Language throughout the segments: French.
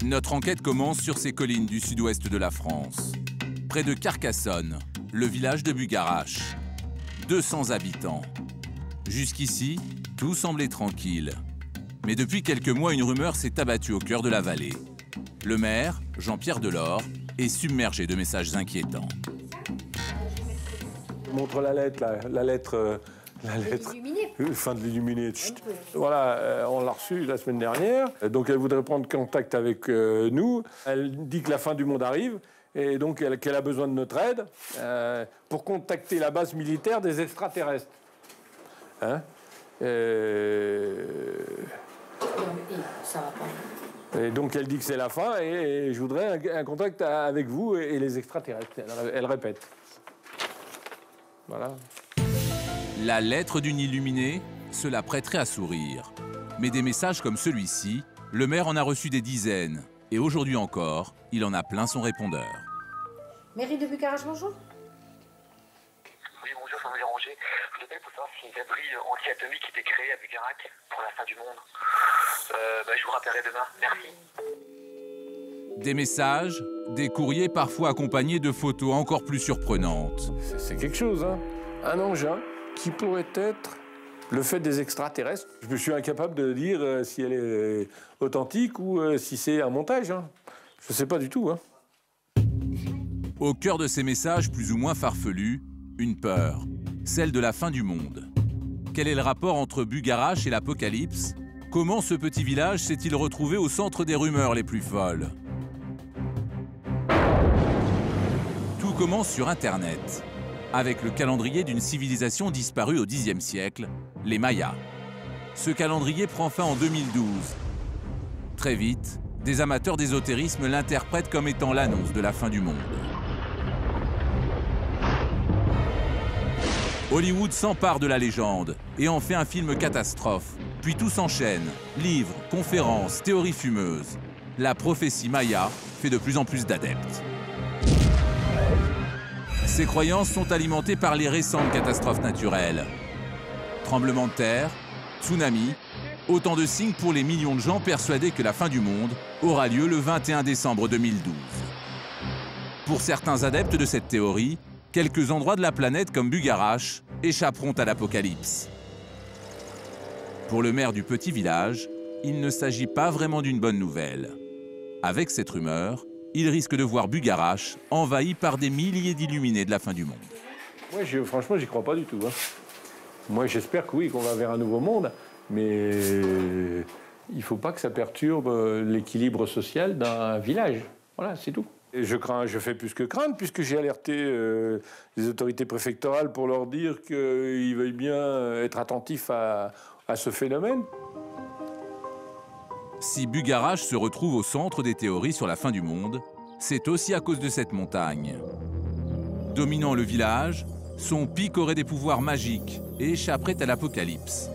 Notre enquête commence sur ces collines du sud-ouest de la France. Près de Carcassonne, le village de Bugarache. 200 habitants. Jusqu'ici, tout semblait tranquille. Mais depuis quelques mois, une rumeur s'est abattue au cœur de la vallée. Le maire, Jean-Pierre Delors, est submergé de messages inquiétants. Je montre la lettre, la lettre. Fin de l'illuminé. Voilà, on l'a reçue la semaine dernière. Donc elle voudrait prendre contact avec nous. Elle dit que la fin du monde arrive et donc qu'elle a besoin de notre aide pour contacter la base militaire des extraterrestres. Hein Ça va pas. Et donc elle dit que c'est la fin et je voudrais un contact avec vous et les extraterrestres. Elle répète. Voilà. La lettre d'une illuminée, cela prêterait à sourire. Mais des messages comme celui-ci, le maire en a reçu des dizaines. Et aujourd'hui encore, il en a plein son répondeur. Mairie de Bugarache, bonjour. Oui, bonjour, sans me déranger. Je vous appelle pour savoir si une abri anti-atomique était créé à Bugarache pour la fin du monde. Je vous rappellerai demain. Merci. Des messages, des courriers parfois accompagnés de photos encore plus surprenantes. C'est quelque chose, hein. Un engin qui pourrait être le fait des extraterrestres. Je me suis incapable de dire si elle est authentique ou si c'est un montage. Hein. Je ne sais pas du tout. Hein. Au cœur de ces messages plus ou moins farfelus, une peur, celle de la fin du monde. Quel est le rapport entre Bugarache et l'apocalypse? Comment ce petit village s'est-il retrouvé au centre des rumeurs les plus folles? Tout commence sur Internet, avec le calendrier d'une civilisation disparue au Xe siècle, les Mayas. Ce calendrier prend fin en 2012. Très vite, des amateurs d'ésotérisme l'interprètent comme étant l'annonce de la fin du monde. Hollywood s'empare de la légende et en fait un film catastrophe. Puis tout s'enchaîne, livres, conférences, théories fumeuses. La prophétie Maya fait de plus en plus d'adeptes. Ces croyances sont alimentées par les récentes catastrophes naturelles. Tremblements de terre, tsunamis, autant de signes pour les millions de gens persuadés que la fin du monde aura lieu le 21 décembre 2012. Pour certains adeptes de cette théorie, quelques endroits de la planète comme Bugarache échapperont à l'apocalypse. Pour le maire du petit village, il ne s'agit pas vraiment d'une bonne nouvelle. Avec cette rumeur, il risque de voir Bugarache envahi par des milliers d'illuminés de la fin du monde. Moi, franchement, j'y crois pas du tout. Hein. Moi, j'espère que oui, qu'on va vers un nouveau monde, mais il faut pas que ça perturbe l'équilibre social d'un village. Voilà, c'est tout. Et je fais plus que craindre, puisque j'ai alerté les autorités préfectorales pour leur dire qu'ils veuillent bien être attentifs à ce phénomène. Si Bugarache se retrouve au centre des théories sur la fin du monde, c'est aussi à cause de cette montagne. Dominant le village, son pic aurait des pouvoirs magiques et échapperait à l'apocalypse.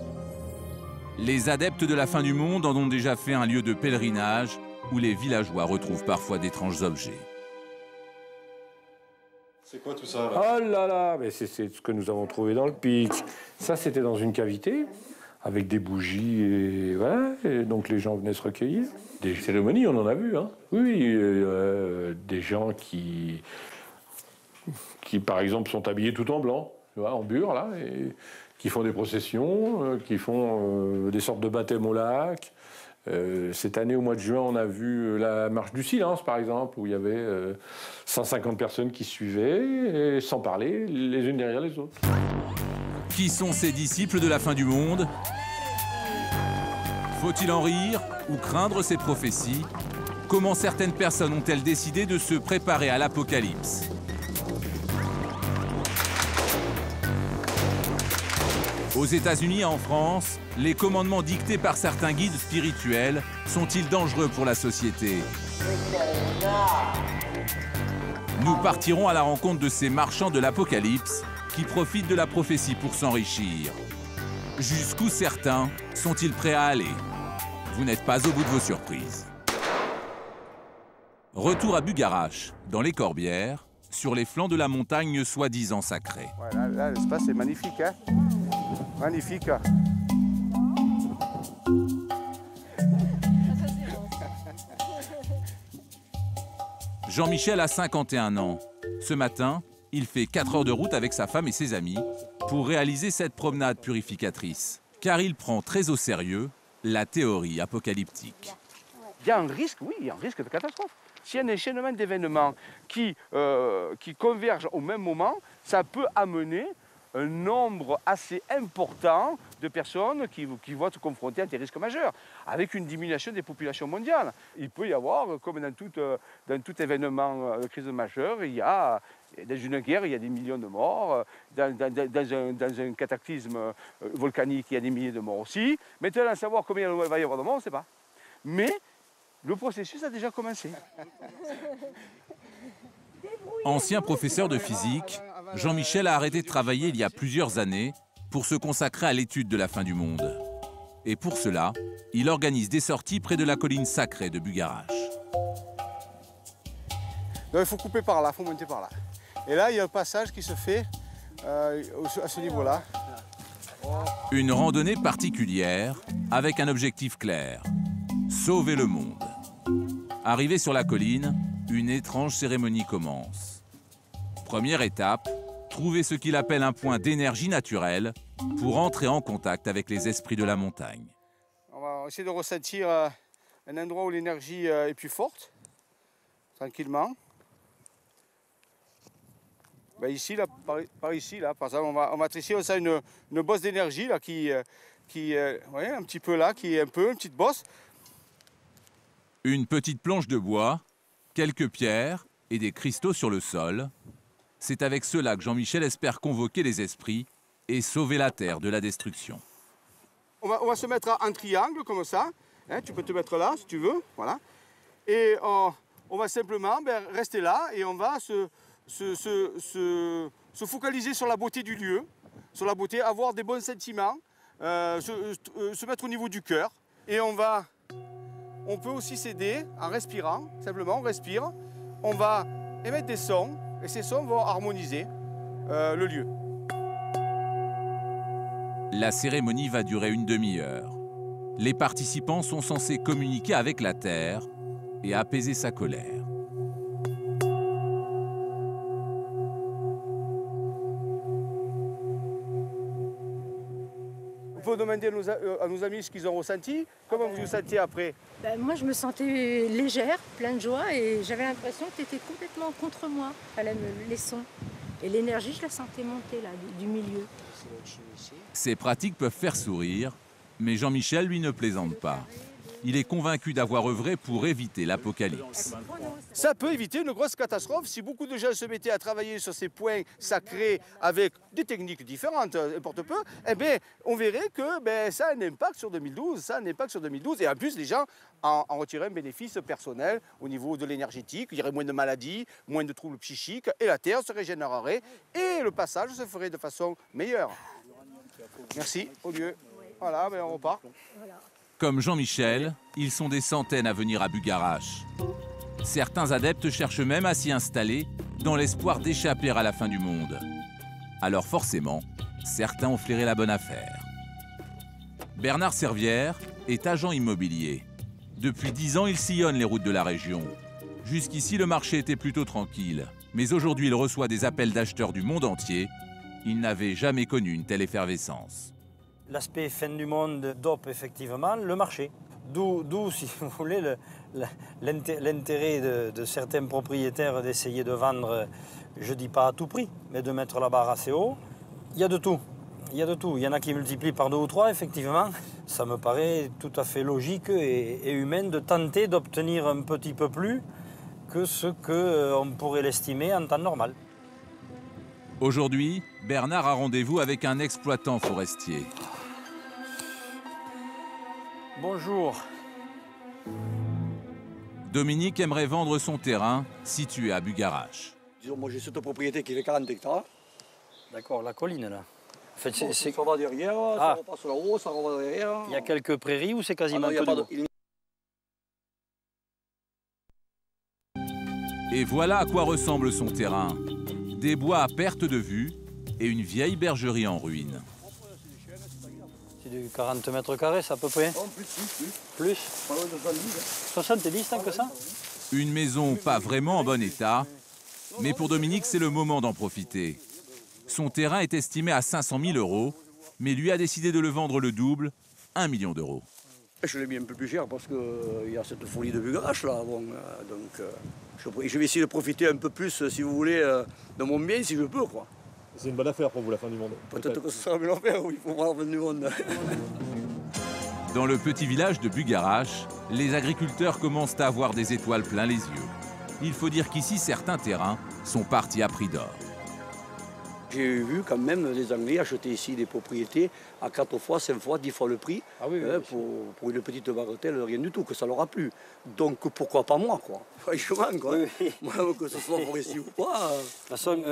Les adeptes de la fin du monde en ont déjà fait un lieu de pèlerinage où les villageois retrouvent parfois d'étranges objets. C'est quoi tout ça là? Oh là là, mais c'est ce que nous avons trouvé dans le pic. Ça, c'était dans une cavité, avec des bougies, et voilà, et donc les gens venaient se recueillir. Des cérémonies, on en a vu, hein. Oui, des gens qui, par exemple, sont habillés tout en blanc, tu vois, en bure, là, et qui font des processions, qui font des sortes de baptêmes au lac. Cette année, au mois de juin, on a vu la marche du silence, par exemple, où il y avait 150 personnes qui suivaient, et sans parler, les unes derrière les autres. Qui sont ces disciples de la fin du monde? Faut-il en rire ou craindre ces prophéties? Comment certaines personnes ont-elles décidé de se préparer à l'apocalypse? Aux États-Unis et en France, les commandements dictés par certains guides spirituels sont-ils dangereux pour la société? Nous partirons à la rencontre de ces marchands de l'apocalypse qui profitent de la prophétie pour s'enrichir. Jusqu'où certains sont-ils prêts à aller? Vous n'êtes pas au bout de vos surprises. Retour à Bugarache, dans les Corbières, sur les flancs de la montagne soi-disant sacrée. Ouais, là l'espace est magnifique, hein? Magnifique. Jean-Michel a 51 ans. Ce matin, il fait 4 heures de route avec sa femme et ses amis pour réaliser cette promenade purificatrice. Car il prend très au sérieux la théorie apocalyptique. Il y a un risque, oui, il y a un risque de catastrophe. S'il y a un enchaînement d'événements qui convergent au même moment, ça peut amener un nombre assez important de personnes qui vont être confrontées à des risques majeurs, avec une diminution des populations mondiales. Il peut y avoir, comme dans tout événement de crise majeure, dans une guerre, il y a des millions de morts, dans un cataclysme volcanique, il y a des milliers de morts aussi. Maintenant, savoir combien il va y avoir de morts, on ne sait pas. Mais le processus a déjà commencé. Ancien professeur de physique, Jean-Michel a arrêté de travailler il y a plusieurs années pour se consacrer à l'étude de la fin du monde. Et pour cela, il organise des sorties près de la colline sacrée de Bugarache. Donc il faut couper par là, il faut monter par là. Et là, il y a un passage qui se fait à ce niveau-là. Une randonnée particulière avec un objectif clair, sauver le monde. Arrivé sur la colline, une étrange cérémonie commence. Première étape, trouver ce qu'il appelle un point d'énergie naturelle pour entrer en contact avec les esprits de la montagne. On va essayer de ressentir un endroit où l'énergie est plus forte, tranquillement. Ben ici, là, par ici, là, par exemple, on va ici, on sent une bosse d'énergie là, qui ouais, un petit peu là, qui est une petite bosse. Une petite planche de bois, quelques pierres et des cristaux sur le sol. C'est avec cela que Jean-Michel espère convoquer les esprits et sauver la Terre de la destruction. On va se mettre en triangle comme ça. Hein, tu peux te mettre là si tu veux. Voilà. Et on va simplement rester là et on va se focaliser sur la beauté du lieu, sur la beauté, avoir des bons sentiments, se mettre au niveau du cœur. Et on peut aussi s'aider en respirant, simplement on respire. On va émettre des sons et ces sons vont harmoniser le lieu. La cérémonie va durer une demi-heure. Les participants sont censés communiquer avec la Terre et apaiser sa colère. On peut demander à nos amis ce qu'ils ont ressenti. Comment vous vous sentiez après? Ben, moi, je me sentais légère, pleine de joie, et j'avais l'impression que tu étais complètement contre moi. Les sons. Et l'énergie, je la sentais monter là, du milieu. Ces pratiques peuvent faire sourire, mais Jean-Michel, lui, ne plaisante pas. Il est convaincu d'avoir œuvré pour éviter l'apocalypse. Ça peut éviter une grosse catastrophe si beaucoup de gens se mettaient à travailler sur ces points sacrés avec des techniques différentes, importe peu, eh bien, on verrait que ça a un impact sur 2012, Et en plus, les gens en retiraient un bénéfice personnel au niveau de l'énergétique. Il y aurait moins de maladies, moins de troubles psychiques, et la Terre se régénérerait, et le passage se ferait de façon meilleure. Merci, au lieu. Voilà, on repart. Comme Jean-Michel, ils sont des centaines à venir à Bugarache. Certains adeptes cherchent même à s'y installer dans l'espoir d'échapper à la fin du monde. Alors forcément, certains ont flairé la bonne affaire. Bernard Servière est agent immobilier. Depuis 10 ans, il sillonne les routes de la région. Jusqu'ici, le marché était plutôt tranquille. Mais aujourd'hui, il reçoit des appels d'acheteurs du monde entier. Il n'avait jamais connu une telle effervescence. L'aspect fin du monde dope effectivement le marché. D'où si vous voulez, l'intérêt de certains propriétaires d'essayer de vendre, je ne dis pas à tout prix, mais de mettre la barre assez haut. Il y a de tout. Il y en a qui multiplient par 2 ou 3, effectivement. Ça me paraît tout à fait logique et humain de tenter d'obtenir un petit peu plus que ce qu'on pourrait l'estimer en temps normal. Aujourd'hui, Bernard a rendez-vous avec un exploitant forestier. Bonjour. Dominique aimerait vendre son terrain situé à Bugarache. Disons, moi j'ai cette propriété qui fait 40 hectares. D'accord, la colline là. En fait, ça va derrière, ça repasse là-haut, ça va derrière. Il y a quelques prairies ou c'est quasiment tout de l'eau? Et voilà à quoi ressemble son terrain. Des bois à perte de vue et une vieille bergerie en ruine. C'est du 40 mètres carrés, c'est à peu près? Oh, plus. Plus? Pas loin de 70. 70 tant que ça? Une maison pas vraiment en bon état, mais pour Dominique, c'est le moment d'en profiter. Son terrain est estimé à 500 000 €, mais lui a décidé de le vendre le double, 1 million d'euros. Je l'ai mis un peu plus cher parce qu'il y a cette folie de Bugarache là. Bon, je vais essayer de profiter un peu plus, si vous voulez, de mon bien si je peux, quoi. C'est une bonne affaire pour vous, la fin du monde. Peut-être que ce sera une bonne affaire, oui, il faut voir la fin du monde. Dans le petit village de Bugarache, les agriculteurs commencent à avoir des étoiles plein les yeux. Il faut dire qu'ici, certains terrains sont partis à prix d'or. J'ai vu quand même les Anglais acheter ici des propriétés à 4 fois, 5 fois, 10 fois le prix, pour une petite bagatelle, rien du tout, que ça leur a plu. Donc pourquoi pas moi, quoi. Franchement, quoi. Oui. Moi, que ce soit forestier ou pas. De toute façon,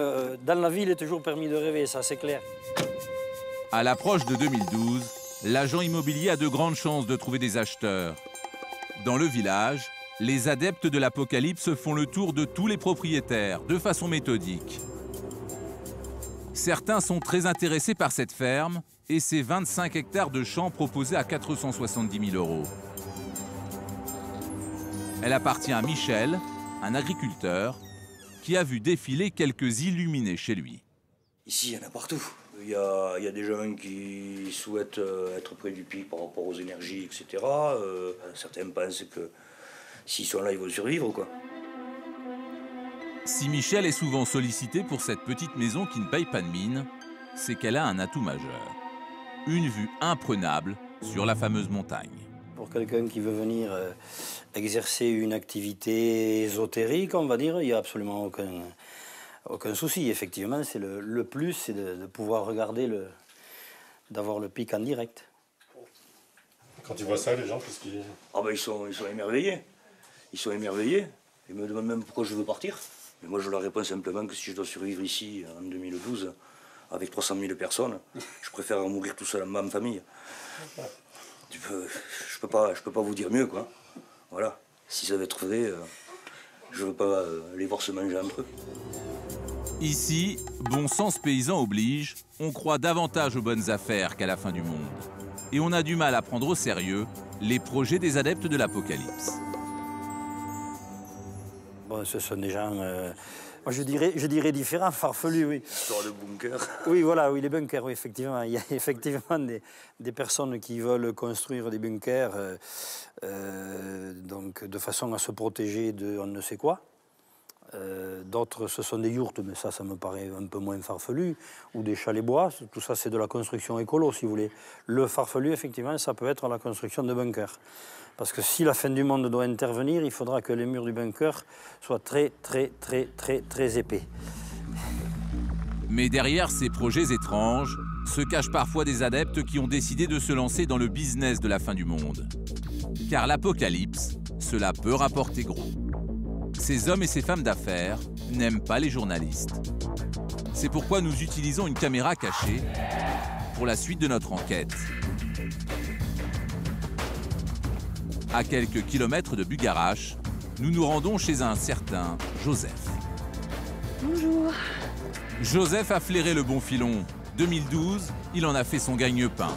dans la ville, il est toujours permis de rêver, ça c'est clair. À l'approche de 2012, l'agent immobilier a de grandes chances de trouver des acheteurs. Dans le village, les adeptes de l'apocalypse font le tour de tous les propriétaires, de façon méthodique. Certains sont très intéressés par cette ferme et ses 25 hectares de champs proposés à 470 000 €. Elle appartient à Michel, un agriculteur, qui a vu défiler quelques illuminés chez lui. Ici, il y en a partout. Il y a des gens qui souhaitent être près du pic par rapport aux énergies, etc. Certains pensent que s'ils sont là, ils vont survivre, quoi. Si Michel est souvent sollicité pour cette petite maison qui ne paye pas de mine, c'est qu'elle a un atout majeur. Une vue imprenable sur la fameuse montagne. Pour quelqu'un qui veut venir exercer une activité ésotérique, on va dire, il n'y a absolument aucun souci. Effectivement, c'est le plus, c'est de pouvoir regarder, d'avoir le pic en direct. Quand tu vois ça, les gens, qu'est-ce qu'ils... Ah ben ils sont émerveillés. Ils sont émerveillés. Ils me demandent même pourquoi je veux partir. Mais moi, je leur réponds simplement que si je dois survivre ici, en 2012, avec 300 000 personnes, je préfère mourir tout seul en ma famille. Je peux pas vous dire mieux, quoi. Voilà. Si ça va être vrai, je veux pas les voir se manger entre eux. Ici, bon sens paysan oblige, on croit davantage aux bonnes affaires qu'à la fin du monde. Et on a du mal à prendre au sérieux les projets des adeptes de l'apocalypse. Bon, ce sont des gens, moi je dirais différents, farfelus, oui. Histoire de bunker. Oui, voilà, oui, les bunkers, oui, effectivement. Il y a effectivement des personnes qui veulent construire des bunkers donc de façon à se protéger de on ne sait quoi. D'autres, ce sont des yourtes, mais ça me paraît un peu moins farfelu, ou des chalets bois. Tout ça, c'est de la construction écolo, si vous voulez. Le farfelu, effectivement, ça peut être la construction de bunkers. Parce que si la fin du monde doit intervenir, il faudra que les murs du bunker soient très, très, très, très, très épais. Mais derrière ces projets étranges se cachent parfois des adeptes qui ont décidé de se lancer dans le business de la fin du monde. Car l'apocalypse, cela peut rapporter gros. Ces hommes et ces femmes d'affaires n'aiment pas les journalistes. C'est pourquoi nous utilisons une caméra cachée pour la suite de notre enquête. À quelques kilomètres de Bugarache, nous nous rendons chez un certain Joseph. Bonjour. Joseph a flairé le bon filon. 2012, il en a fait son gagne-pain.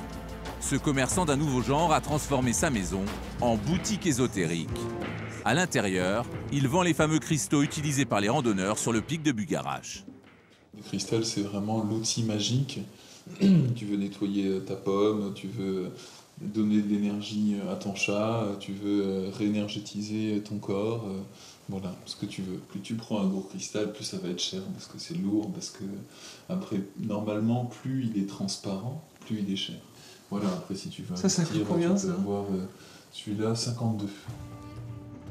Ce commerçant d'un nouveau genre a transformé sa maison en boutique ésotérique. À l'intérieur, il vend les fameux cristaux utilisés par les randonneurs sur le pic de Bugarache. Le cristal, c'est vraiment l'outil magique. Tu veux nettoyer ta pomme, tu veux donner de l'énergie à ton chat, tu veux réénergétiser ton corps, voilà, ce que tu veux. Plus tu prends un gros cristal, plus ça va être cher, parce que c'est lourd, parce que après, normalement, plus il est transparent, plus il est cher. Voilà, après si tu veux ça coûte combien, tu peux avoir celui-là 52.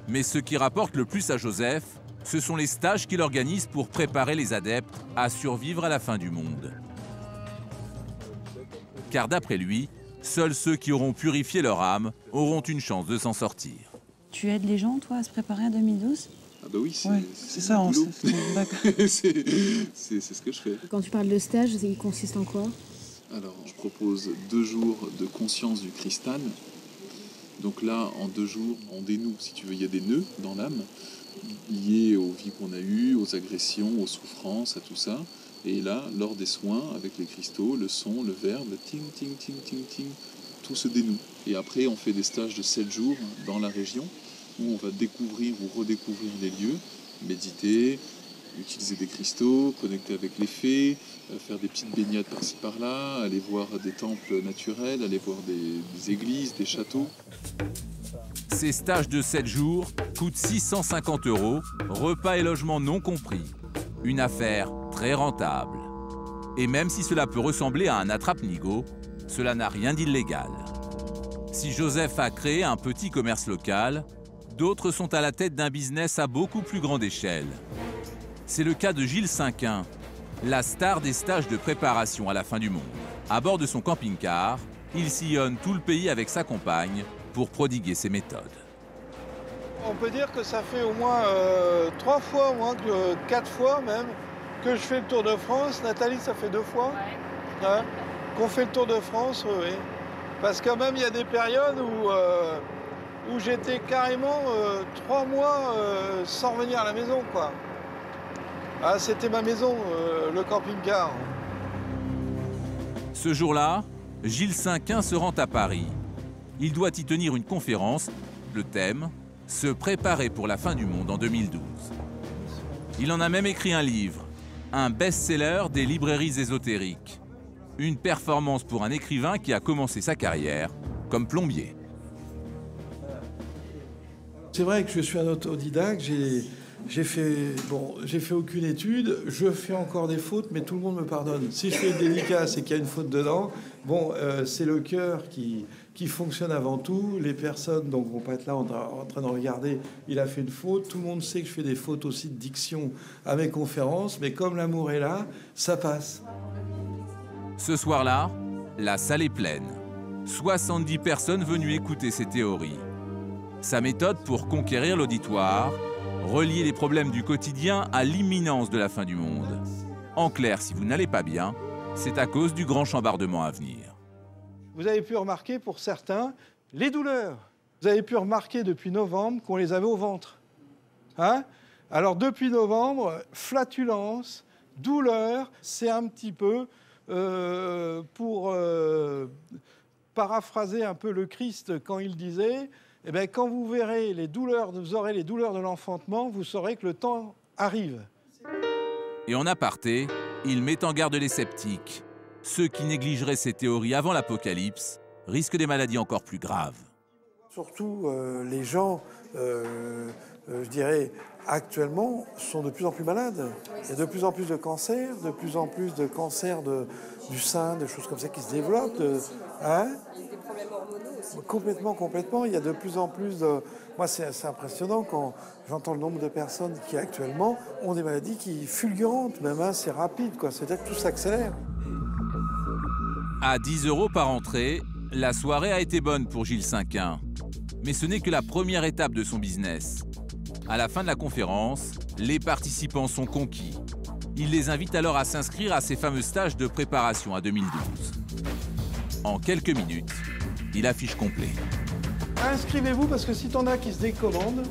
Mais ce qui rapporte le plus à Joseph, ce sont les stages qu'il organise pour préparer les adeptes à survivre à la fin du monde. Car d'après lui, seuls ceux qui auront purifié leur âme auront une chance de s'en sortir. Tu aides les gens, toi, à se préparer à 2012 ? Ah bah oui, c'est ça, c'est ce que je fais. Quand tu parles de stage, il consiste en quoi ? Alors, je propose 2 jours de conscience du cristal. Donc là, en 2 jours, on dénoue, si tu veux, il y a des nœuds dans l'âme, liés aux vies qu'on a eues, aux agressions, aux souffrances, à tout ça. Et là, lors des soins, avec les cristaux, le son, le verbe, ting, ting, ting, ting, ting, tout se dénoue. Et après, on fait des stages de 7 jours dans la région, où on va découvrir ou redécouvrir les lieux, méditer, utiliser des cristaux, connecter avec les fées, faire des petites baignades par-ci par-là, aller voir des temples naturels, aller voir des églises, des châteaux. Ces stages de 7 jours coûtent 650 €, repas et logement non compris. Une affaire très rentable. Et même si cela peut ressembler à un attrape-nigo, cela n'a rien d'illégal. Si Joseph a créé un petit commerce local, d'autres sont à la tête d'un business à beaucoup plus grande échelle. C'est le cas de Gilles Cinquin, la star des stages de préparation à la fin du monde. À bord de son camping-car, il sillonne tout le pays avec sa compagne pour prodiguer ses méthodes. On peut dire que ça fait au moins 3 fois, au moins 4 fois même, que je fais le Tour de France. Nathalie, ça fait 2 fois hein, qu'on fait le Tour de France, oui. Parce que même il y a des périodes où j'étais carrément 3 mois sans revenir à la maison, quoi. Ah, c'était ma maison, le camping-car. Ce jour-là, Gilles Cinquin se rend à Paris. Il doit y tenir une conférence. Le thème, se préparer pour la fin du monde en 2012. Il en a même écrit un livre, un best-seller des librairies ésotériques. Une performance pour un écrivain qui a commencé sa carrière comme plombier. C'est vrai que je suis un autodidacte, j'ai fait aucune étude, je fais encore des fautes, mais tout le monde me pardonne. Si je fais une dédicace et qu'il y a une faute dedans, c'est le cœur qui fonctionne avant tout. Les personnes donc vont pas être là en train de regarder, il a fait une faute. Tout le monde sait que je fais des fautes aussi de diction à mes conférences, mais comme l'amour est là, ça passe. Ce soir-là, la salle est pleine. 70 personnes venues écouter ses théories. Sa méthode pour conquérir l'auditoire, relier les problèmes du quotidien à l'imminence de la fin du monde. En clair, si vous n'allez pas bien, c'est à cause du grand chambardement à venir. Vous avez pu remarquer pour certains les douleurs. Vous avez pu remarquer depuis novembre qu'on les avait au ventre. Hein? Alors depuis novembre, flatulence, douleur, c'est un petit peu pour paraphraser un peu le Christ quand il disait eh bien, quand vous verrez les douleurs, vous aurez les douleurs de l'enfantement, vous saurez que le temps arrive. Et en aparté, il met en garde les sceptiques. Ceux qui négligeraient ces théories avant l'apocalypse risquent des maladies encore plus graves. Surtout, les gens, je dirais, actuellement, sont de plus en plus malades. Il y a de plus en plus de cancers, du sein, des choses comme ça qui se développent. Des problèmes hormonaux aussi. Complètement. Il y a de plus en plus de... Moi, c'est impressionnant quand j'entends le nombre de personnes qui, actuellement, ont des maladies fulgurantes. Même, hein, c'est rapide, quoi. C'est-à-dire que tout s'accélère. À 10 € par entrée, la soirée a été bonne pour Gilles Cinquin. Mais ce n'est que la première étape de son business. À la fin de la conférence, les participants sont conquis. Il les invite alors à s'inscrire à ces fameux stages de préparation à 2012. En quelques minutes, il affiche complet. Inscrivez-vous parce que si t'en as qui se décommandent,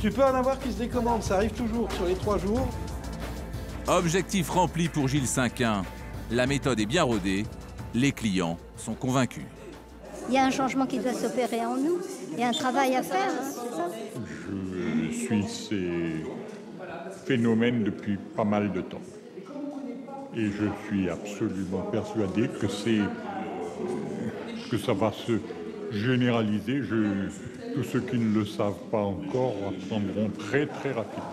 tu peux en avoir qui se décommandent. Ça arrive toujours sur les 3 jours. Objectif rempli pour Gilles Cinquin. La méthode est bien rodée. Les clients sont convaincus. Il y a un changement qui doit s'opérer en nous. Il y a un travail à faire. Je suis ces phénomènes depuis pas mal de temps. Et je suis absolument persuadé que ça va se généraliser. Tous ceux qui ne le savent pas encore apprendront très très rapidement.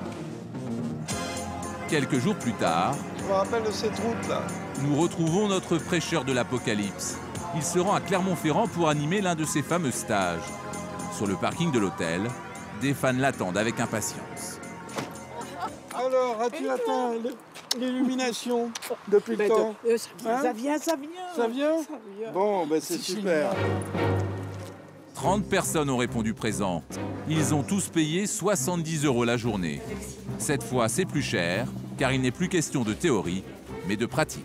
Quelques jours plus tard, je me rappelle de cette route-là. Nous retrouvons notre prêcheur de l'Apocalypse. Il se rend à Clermont-Ferrand pour animer l'un de ses fameux stages. Sur le parking de l'hôtel, des fans l'attendent avec impatience. Alors, as-tu atteint l'illumination depuis le temps Ça vient. Ça vient. Bon, c'est super. 30 personnes ont répondu présent. Ils ont tous payé 70 € la journée. Cette fois, c'est plus cher, car il n'est plus question de théorie, mais de pratique.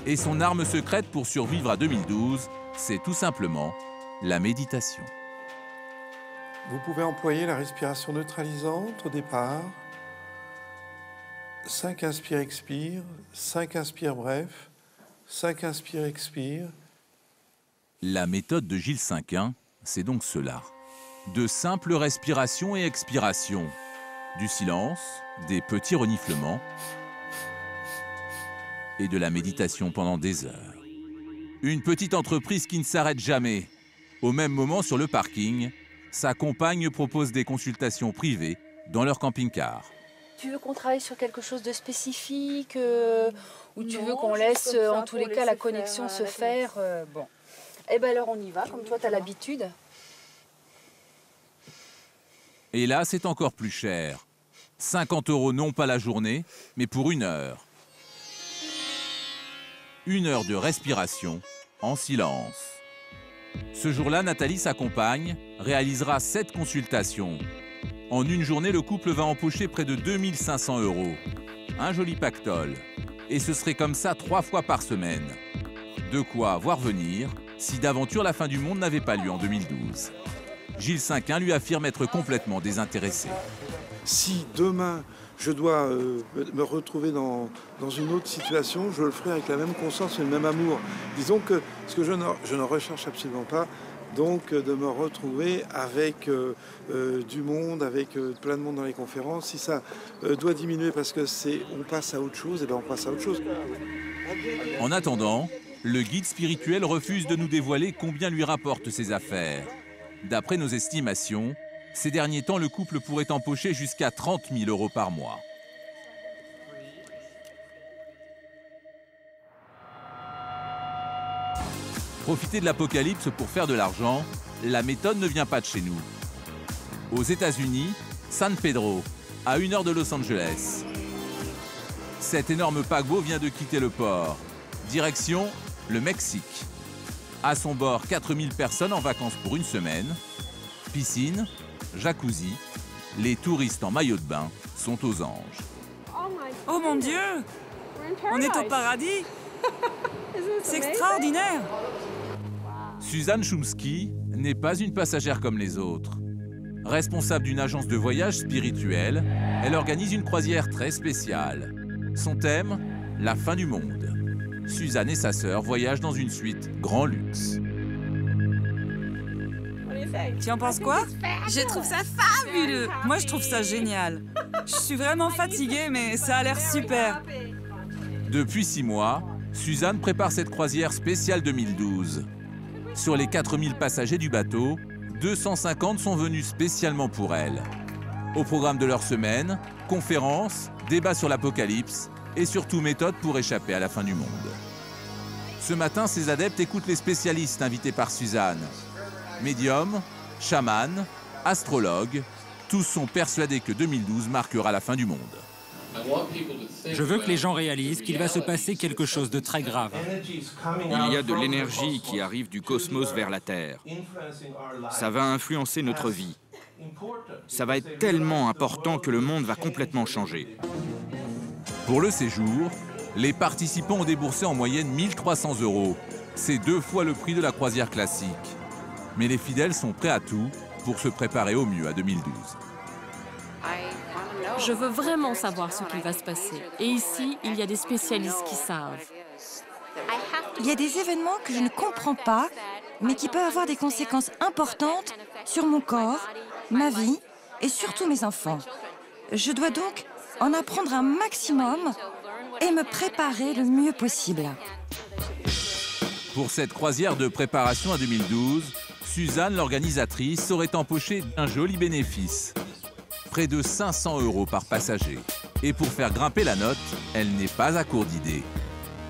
Et son arme secrète pour survivre à 2012, c'est tout simplement la méditation. Vous pouvez employer la respiration neutralisante au départ. 5 inspire-expire, 5 inspire-bref, 5 inspire-expire. La méthode de Gilles Cinquin, c'est donc cela. de simples respirations et expirations, du silence, des petits reniflements et de la méditation pendant des heures. Une petite entreprise qui ne s'arrête jamais. Au même moment, sur le parking, sa compagne propose des consultations privées dans leur camping-car. Tu veux qu'on travaille sur quelque chose de spécifique ou tu veux qu'on laisse en tous les cas la connexion se faire bon. Eh bien alors on y va, comme toi tu as l'habitude. Et là, c'est encore plus cher. 50 € non pas la journée, mais pour 1 heure. 1 heure de respiration en silence. Ce jour-là, Nathalie, sa compagne, réalisera 7 consultations. En une journée, le couple va empocher près de 2 500 €. Un joli pactole. Et ce serait comme ça 3 fois par semaine. De quoi voir venir si d'aventure la fin du monde n'avait pas lieu en 2012. Gilles Cinquin lui affirme être complètement désintéressé. Si demain je dois me retrouver dans une autre situation, je le ferai avec la même conscience et le même amour. Disons que ce que je ne recherche absolument pas, donc de me retrouver avec du monde, avec plein de monde dans les conférences. Si ça doit diminuer parce que on passe à autre chose, et bien on passe à autre chose. En attendant, le guide spirituel refuse de nous dévoiler combien lui rapportent ses affaires. D'après nos estimations, ces derniers temps, le couple pourrait empocher jusqu'à 30 000 € par mois. Profiter de l'apocalypse pour faire de l'argent, la méthode ne vient pas de chez nous. Aux États-Unis, San Pedro, à 1 heure de Los Angeles. Cet énorme paquebot vient de quitter le port. Direction le Mexique. À son bord, 4000 personnes en vacances pour 1 semaine. Piscine, jacuzzi, les touristes en maillot de bain sont aux anges. Oh mon Dieu! On est au paradis! C'est extraordinaire! Suzanne Chomsky n'est pas une passagère comme les autres. Responsable d'une agence de voyage spirituelle, elle organise une croisière très spéciale. Son thème, la fin du monde. Suzanne et sa sœur voyagent dans une suite grand luxe. Tu en penses quoi? Je trouve ça fabuleux! Moi, je trouve ça génial. Je suis vraiment fatiguée, mais ça a l'air super. Depuis 6 mois, Suzanne prépare cette croisière spéciale 2012. Sur les 4000 passagers du bateau, 250 sont venus spécialement pour elle. Au programme de leur semaine, conférences, débats sur l'apocalypse et surtout méthodes pour échapper à la fin du monde. Ce matin, ces adeptes écoutent les spécialistes invités par Suzanne. Médiums, chamans, astrologues, tous sont persuadés que 2012 marquera la fin du monde. Je veux que les gens réalisent qu'il va se passer quelque chose de très grave. Il y a de l'énergie qui arrive du cosmos vers la Terre. Ça va influencer notre vie. Ça va être tellement important que le monde va complètement changer. Pour le séjour, les participants ont déboursé en moyenne 1 300 €. C'est 2 fois le prix de la croisière classique. Mais les fidèles sont prêts à tout pour se préparer au mieux à 2012. Je veux vraiment savoir ce qui va se passer. Et ici, il y a des spécialistes qui savent. Il y a des événements que je ne comprends pas, mais qui peuvent avoir des conséquences importantes sur mon corps, ma vie et surtout mes enfants. Je dois donc en apprendre un maximum et me préparer le mieux possible. Pour cette croisière de préparation à 2012, Suzanne, l'organisatrice, aurait empoché un joli bénéfice. Près de 500 € par passager. Et pour faire grimper la note, elle n'est pas à court d'idées.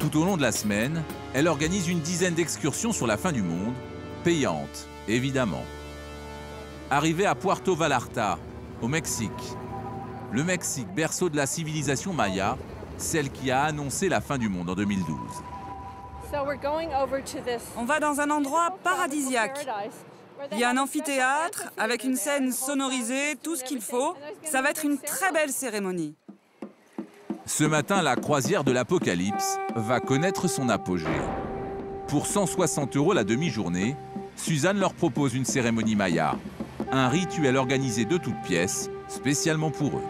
Tout au long de la semaine, elle organise une dizaine d'excursions sur la fin du monde, payantes, évidemment. Arrivée à Puerto Vallarta, au Mexique. Le Mexique, berceau de la civilisation maya, celle qui a annoncé la fin du monde en 2012. On va dans un endroit paradisiaque. Il y a un amphithéâtre avec une scène sonorisée, tout ce qu'il faut. Ça va être une très belle cérémonie. Ce matin, la croisière de l'Apocalypse va connaître son apogée. Pour 160 € la demi-journée, Suzanne leur propose une cérémonie maya. Un rituel organisé de toutes pièces, spécialement pour eux.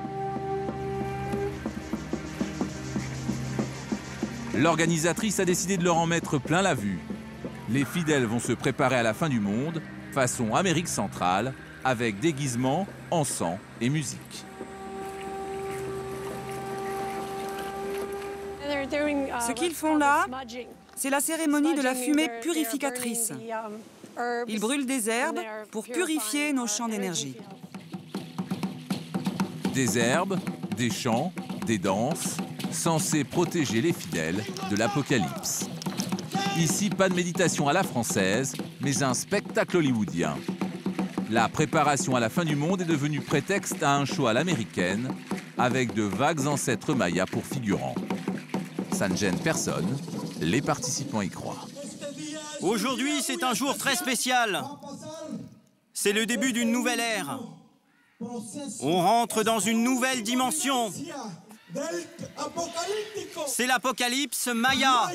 L'organisatrice a décidé de leur en mettre plein la vue. Les fidèles vont se préparer à la fin du monde, façon Amérique centrale, avec déguisement, encens et musique. Ce qu'ils font là, c'est la cérémonie de la fumée purificatrice. Ils brûlent des herbes pour purifier nos champs d'énergie. Des herbes, des chants, des danses, censés protéger les fidèles de l'apocalypse. Ici, pas de méditation à la française, mais un spectacle hollywoodien. La préparation à la fin du monde est devenue prétexte à un show à l'américaine, avec de vagues ancêtres mayas pour figurants. Ça ne gêne personne, les participants y croient. Aujourd'hui, c'est un jour très spécial. C'est le début d'une nouvelle ère. On rentre dans une nouvelle dimension. C'est l'apocalypse maya.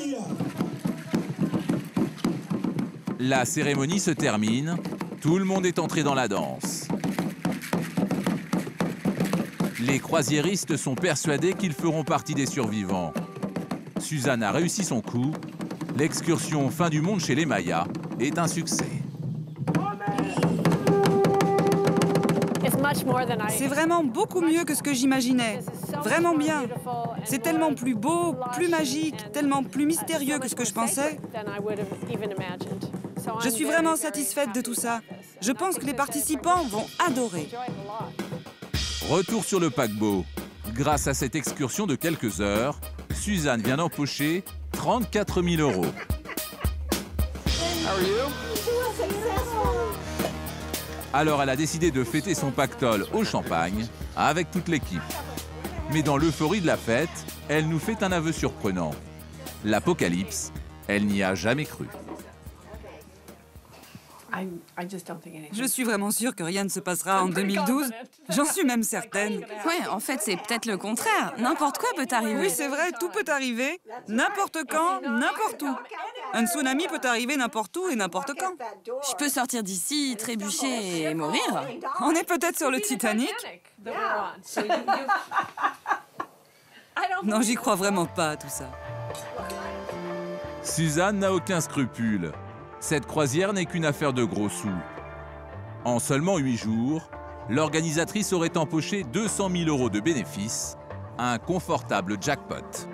La cérémonie se termine, tout le monde est entré dans la danse. Les croisiéristes sont persuadés qu'ils feront partie des survivants. Suzanne a réussi son coup. L'excursion fin du monde chez les Mayas est un succès. C'est vraiment beaucoup mieux que ce que j'imaginais. Vraiment bien. C'est tellement plus beau, plus magique, tellement plus mystérieux que ce que je pensais. Je suis vraiment satisfaite de tout ça. Je pense que les participants vont adorer. Retour sur le paquebot. Grâce à cette excursion de quelques heures, Suzanne vient d'empocher 34 000 €. Alors elle a décidé de fêter son pactole au champagne avec toute l'équipe. Mais dans l'euphorie de la fête, elle nous fait un aveu surprenant. L'apocalypse, elle n'y a jamais cru. Je suis vraiment sûre que rien ne se passera en 2012. J'en suis même certaine. Ouais, en fait, c'est peut-être le contraire. N'importe quoi peut arriver. Oui, c'est vrai, tout peut arriver. N'importe quand, n'importe où. Un tsunami peut arriver n'importe où et n'importe quand. Je peux sortir d'ici, trébucher et mourir. On est peut-être sur le Titanic. Non, j'y crois vraiment pas à tout ça. Suzanne n'a aucun scrupule. Cette croisière n'est qu'une affaire de gros sous. En seulement 8 jours, l'organisatrice aurait empoché 200 000 € de bénéfices, un confortable jackpot.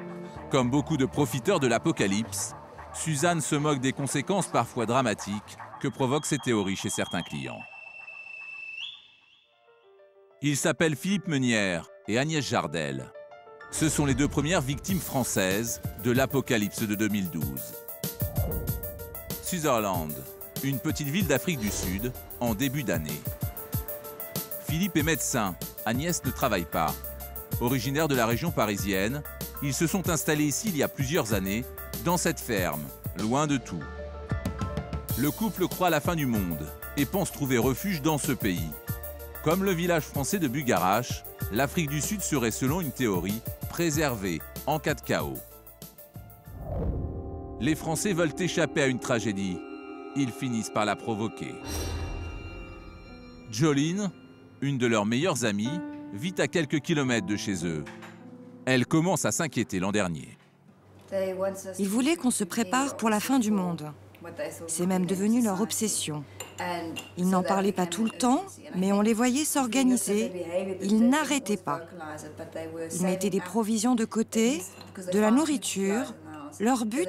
Comme beaucoup de profiteurs de l'apocalypse, Suzanne se moque des conséquences parfois dramatiques que provoquent ces théories chez certains clients. Ils s'appellent Philippe Meunière et Agnès Jardel. Ce sont les deux premières victimes françaises de l'apocalypse de 2012. Sutherland, une petite ville d'Afrique du Sud, en début d'année. Philippe est médecin, Agnès ne travaille pas. Originaires de la région parisienne, ils se sont installés ici il y a plusieurs années, dans cette ferme, loin de tout. Le couple croit à la fin du monde et pense trouver refuge dans ce pays. Comme le village français de Bugarache, l'Afrique du Sud serait, selon une théorie, préservée en cas de chaos. Les Français veulent échapper à une tragédie. Ils finissent par la provoquer. Jolene, une de leurs meilleures amies, vit à quelques kilomètres de chez eux. Elle commence à s'inquiéter l'an dernier. Ils voulaient qu'on se prépare pour la fin du monde. C'est même devenu leur obsession. Ils n'en parlaient pas tout le temps, mais on les voyait s'organiser. Ils n'arrêtaient pas. Ils mettaient des provisions de côté, de la nourriture. Leur but,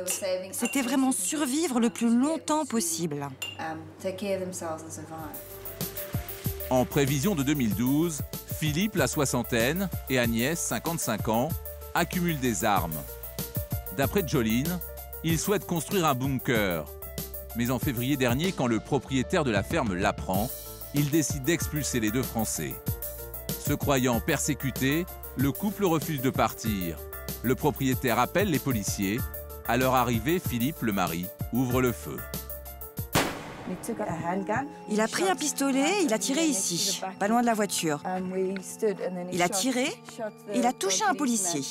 c'était vraiment survivre le plus longtemps possible. En prévision de 2012, Philippe, la soixantaine, et Agnès, 55 ans, accumulent des armes. D'après Jolene, ils souhaitent construire un bunker. Mais en février dernier, quand le propriétaire de la ferme l'apprend, il décide d'expulser les deux Français. Se croyant persécutés, le couple refuse de partir. Le propriétaire appelle les policiers. À leur arrivée, Philippe, le mari, ouvre le feu. Il a pris un pistolet, il a tiré ici, pas loin de la voiture. Il a tiré, il a touché un policier.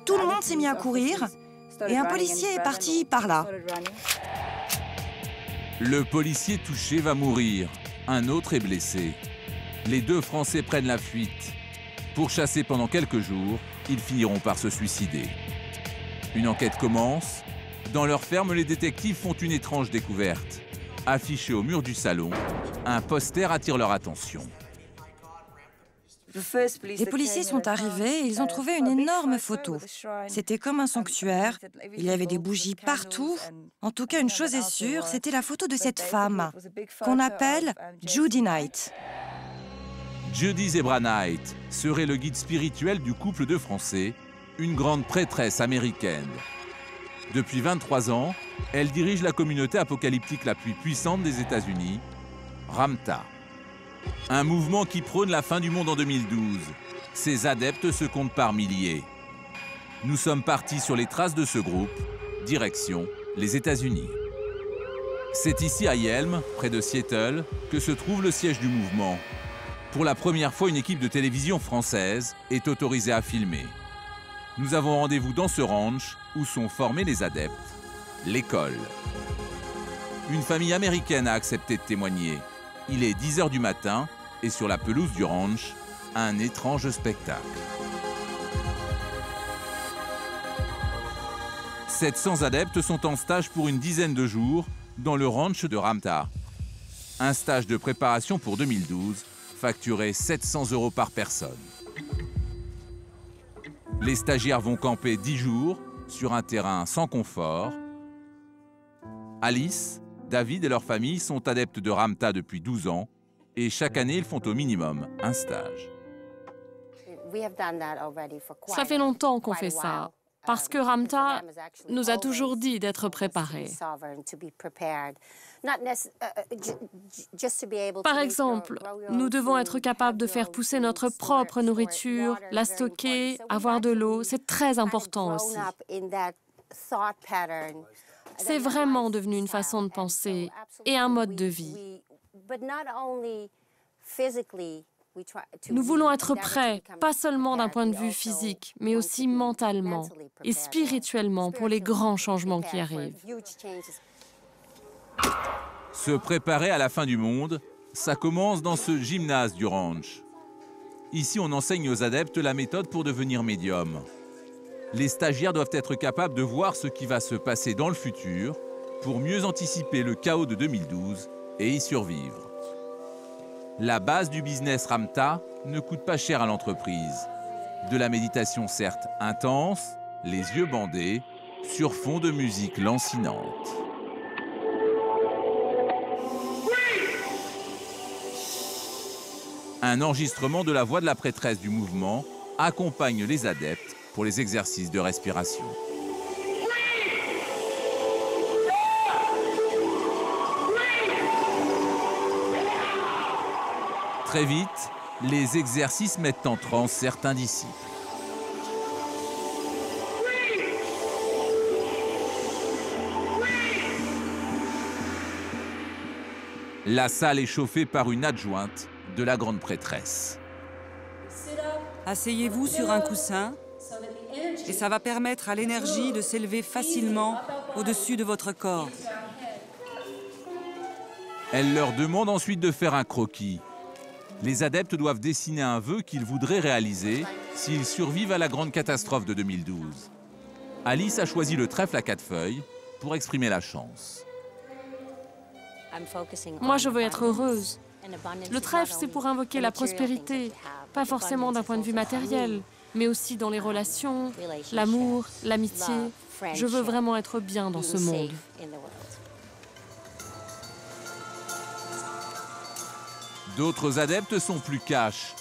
Tout le monde s'est mis à courir et un policier est parti par là. Le policier touché va mourir. Un autre est blessé. Les deux Français prennent la fuite. Pourchassés pendant quelques jours, ils finiront par se suicider. Une enquête commence. Dans leur ferme, les détectives font une étrange découverte. Affiché au mur du salon, un poster attire leur attention. Les policiers sont arrivés et ils ont trouvé une énorme photo. C'était comme un sanctuaire. Il y avait des bougies partout. En tout cas, une chose est sûre, c'était la photo de cette femme, qu'on appelle Judy Knight. Judy Zebra Knight serait le guide spirituel du couple de Français, une grande prêtresse américaine. Depuis 23 ans, elle dirige la communauté apocalyptique la plus puissante des États-Unis, Ramtha. Un mouvement qui prône la fin du monde en 2012. Ses adeptes se comptent par milliers. Nous sommes partis sur les traces de ce groupe, direction les États-Unis. C'est ici à Yelm, près de Seattle, que se trouve le siège du mouvement. Pour la première fois, une équipe de télévision française est autorisée à filmer. Nous avons rendez-vous dans ce ranch où sont formés les adeptes, l'école. Une famille américaine a accepté de témoigner. Il est 10 h du matin et sur la pelouse du ranch, un étrange spectacle. 700 adeptes sont en stage pour une dizaine de jours dans le ranch de Ramtha. Un stage de préparation pour 2012, facturé 700 € par personne. Les stagiaires vont camper 10 jours sur un terrain sans confort. Alice, David et leur famille sont adeptes de Ramtha depuis 12 ans et chaque année, ils font au minimum un stage. Ça fait longtemps qu'on fait ça, parce que Ramtha nous a toujours dit d'être préparés. Par exemple, nous devons être capables de faire pousser notre propre nourriture, la stocker, avoir de l'eau, c'est très important aussi. C'est vraiment devenu une façon de penser et un mode de vie. Nous voulons être prêts, pas seulement d'un point de vue physique, mais aussi mentalement et spirituellement pour les grands changements qui arrivent. Se préparer à la fin du monde, ça commence dans ce gymnase du ranch. Ici, on enseigne aux adeptes la méthode pour devenir médium. Les stagiaires doivent être capables de voir ce qui va se passer dans le futur pour mieux anticiper le chaos de 2012 et y survivre. La base du business Ramtha ne coûte pas cher à l'entreprise. De la méditation certes intense, les yeux bandés, sur fond de musique lancinante. Un enregistrement de la voix de la prêtresse du mouvement accompagne les adeptes pour les exercices de respiration. Très vite, les exercices mettent en transe certains disciples. La salle est chauffée par une adjointe de la grande prêtresse. Asseyez-vous sur un coussin et ça va permettre à l'énergie de s'élever facilement au-dessus de votre corps. Elle leur demande ensuite de faire un croquis. Les adeptes doivent dessiner un vœu qu'ils voudraient réaliser s'ils survivent à la grande catastrophe de 2012. Alice a choisi le trèfle à 4 feuilles pour exprimer la chance. Moi, je veux être heureuse. Le trèfle, c'est pour invoquer la prospérité, pas forcément d'un point de vue matériel, mais aussi dans les relations, l'amour, l'amitié. Je veux vraiment être bien dans ce monde. D'autres adeptes sont plus cash.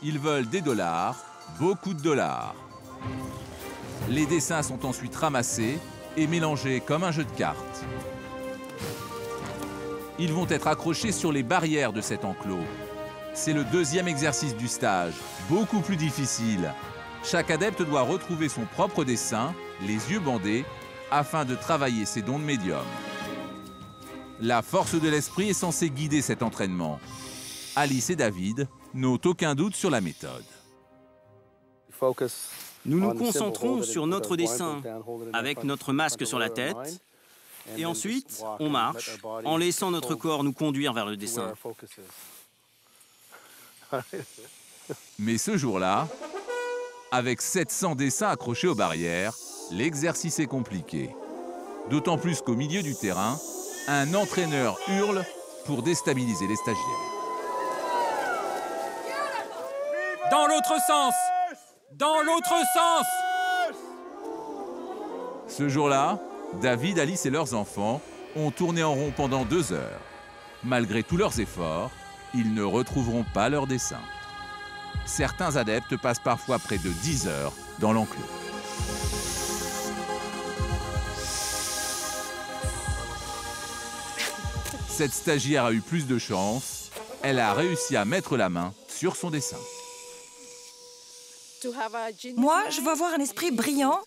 Ils veulent des dollars, beaucoup de dollars. Les dessins sont ensuite ramassés et mélangés comme un jeu de cartes. Ils vont être accrochés sur les barrières de cet enclos. C'est le deuxième exercice du stage, beaucoup plus difficile. Chaque adepte doit retrouver son propre dessin, les yeux bandés, afin de travailler ses dons de médium. La force de l'esprit est censée guider cet entraînement. Alice et David n'ont aucun doute sur la méthode. Nous nous concentrons sur notre dessin, avec notre masque sur la tête, et ensuite, on marche, en laissant notre corps nous conduire vers le dessin. Mais ce jour-là, avec 700 dessins accrochés aux barrières, l'exercice est compliqué. D'autant plus qu'au milieu du terrain, Un entraîneur hurle pour déstabiliser les stagiaires. Dans l'autre sens! Dans l'autre sens! Ce jour-là, David, Alice et leurs enfants ont tourné en rond pendant 2 heures. Malgré tous leurs efforts, ils ne retrouveront pas leur dessin. Certains adeptes passent parfois près de 10 heures dans l'enclos. Cette stagiaire a eu plus de chance. Elle a réussi à mettre la main sur son dessin. Moi, je veux avoir un esprit brillant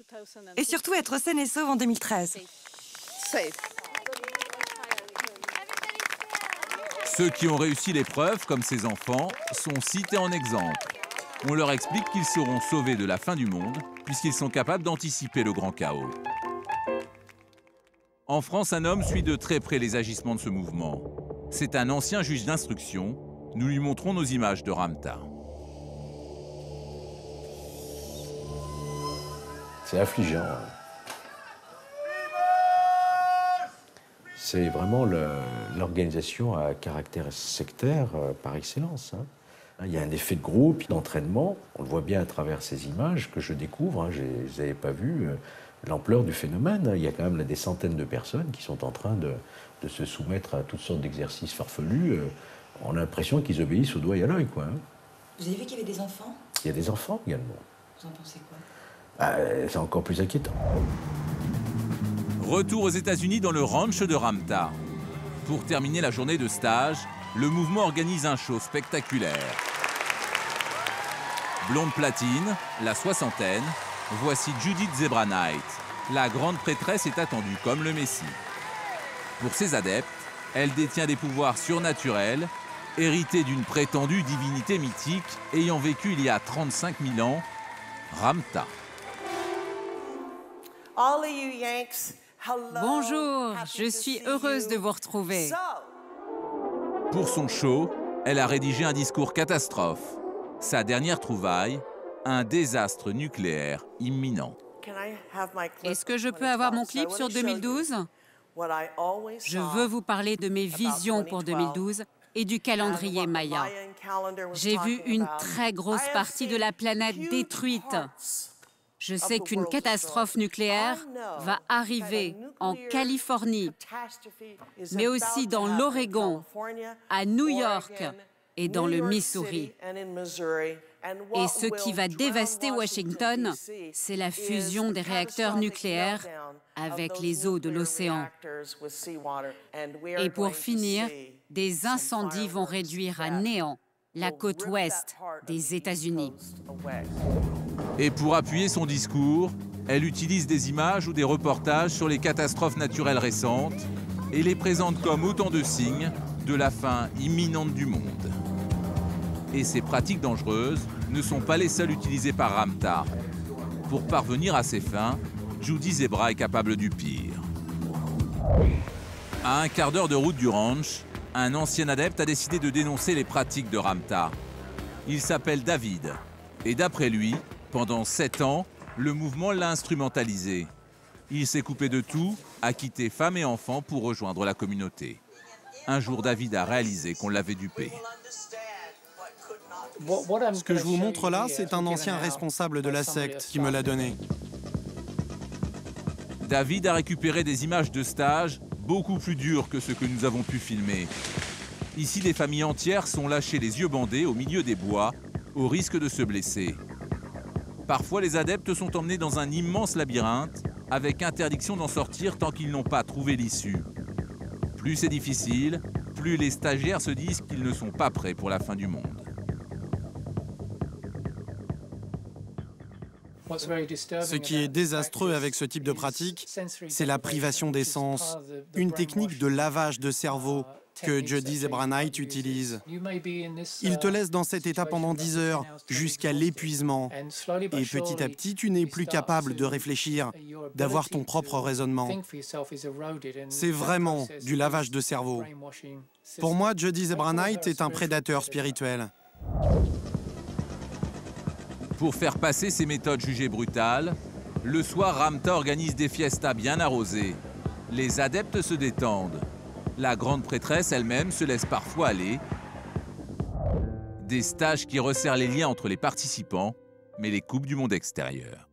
et surtout être saine et sauve en 2013. Ceux qui ont réussi l'épreuve, comme ces enfants, sont cités en exemple. On leur explique qu'ils seront sauvés de la fin du monde, puisqu'ils sont capables d'anticiper le grand chaos. En France, un homme suit de très près les agissements de ce mouvement. C'est un ancien juge d'instruction. Nous lui montrons nos images de Ramtha. C'est affligeant. C'est vraiment l'organisation à caractère sectaire par excellence. Il y a un effet de groupe, d'entraînement. On le voit bien à travers ces images que je découvre. Je ne les avais pas vues. L'ampleur du phénomène. Il y a quand même des centaines de personnes qui sont en train de se soumettre à toutes sortes d'exercices farfelus. On a l'impression qu'ils obéissent au doigt et à l'œil. Vous avez vu qu'il y avait des enfants? Il y a des enfants également. Vous en pensez quoi? C'est encore plus inquiétant. Retour aux États-Unis dans le ranch de Ramtha. Pour terminer la journée de stage, le mouvement organise un show spectaculaire. Blonde platine, la soixantaine, voici Judith Zebraheit. La grande prêtresse est attendue comme le Messie. Pour ses adeptes, elle détient des pouvoirs surnaturels, héritée d'une prétendue divinité mythique ayant vécu il y a 35 000 ans, Ramtha. Bonjour, je suis heureuse de vous retrouver. Pour son show, elle a rédigé un discours catastrophe. Sa dernière trouvaille, un désastre nucléaire imminent. Est-ce que je peux avoir mon clip sur 2012? Je veux vous parler de mes visions pour 2012 et du calendrier Maya. J'ai vu une très grosse partie de la planète détruite. Je sais qu'une catastrophe nucléaire va arriver en Californie, mais aussi dans l'Oregon, à New York et dans le Missouri. Et ce qui va dévaster Washington, c'est la fusion des réacteurs nucléaires avec les eaux de l'océan. Et pour finir, des incendies vont réduire à néant la côte ouest des États-Unis. Et pour appuyer son discours, elle utilise des images ou des reportages sur les catastrophes naturelles récentes et les présente comme autant de signes de la fin imminente du monde. Et ces pratiques dangereuses ne sont pas les seules utilisées par Ramtha. Pour parvenir à ses fins, Judy Zebra est capable du pire. À un quart d'heure de route du ranch, un ancien adepte a décidé de dénoncer les pratiques de Ramtha. Il s'appelle David. Et d'après lui, pendant 7 ans, le mouvement l'a instrumentalisé. Il s'est coupé de tout, a quitté femme et enfants pour rejoindre la communauté. Un jour, David a réalisé qu'on l'avait dupé. Ce que je vous montre là, c'est un ancien responsable de la secte qui me l'a donné. David a récupéré des images de stage beaucoup plus dures que ce que nous avons pu filmer. Ici, des familles entières sont lâchées les yeux bandés au milieu des bois, au risque de se blesser. Parfois, les adeptes sont emmenés dans un immense labyrinthe, avec interdiction d'en sortir tant qu'ils n'ont pas trouvé l'issue. Plus c'est difficile, plus les stagiaires se disent qu'ils ne sont pas prêts pour la fin du monde. Ce qui est désastreux avec ce type de pratique, c'est la privation des sens, une technique de lavage de cerveau que Judy Zebraheit utilise. Il te laisse dans cet état pendant 10 heures, jusqu'à l'épuisement. Et petit à petit, tu n'es plus capable de réfléchir, d'avoir ton propre raisonnement. C'est vraiment du lavage de cerveau. Pour moi, Judy Zebraheit est un prédateur spirituel. Pour faire passer ces méthodes jugées brutales, le soir, Ramtha organise des fiestas bien arrosées. Les adeptes se détendent. La grande prêtresse elle-même se laisse parfois aller. Des stages qui resserrent les liens entre les participants, mais les coupent du monde extérieur.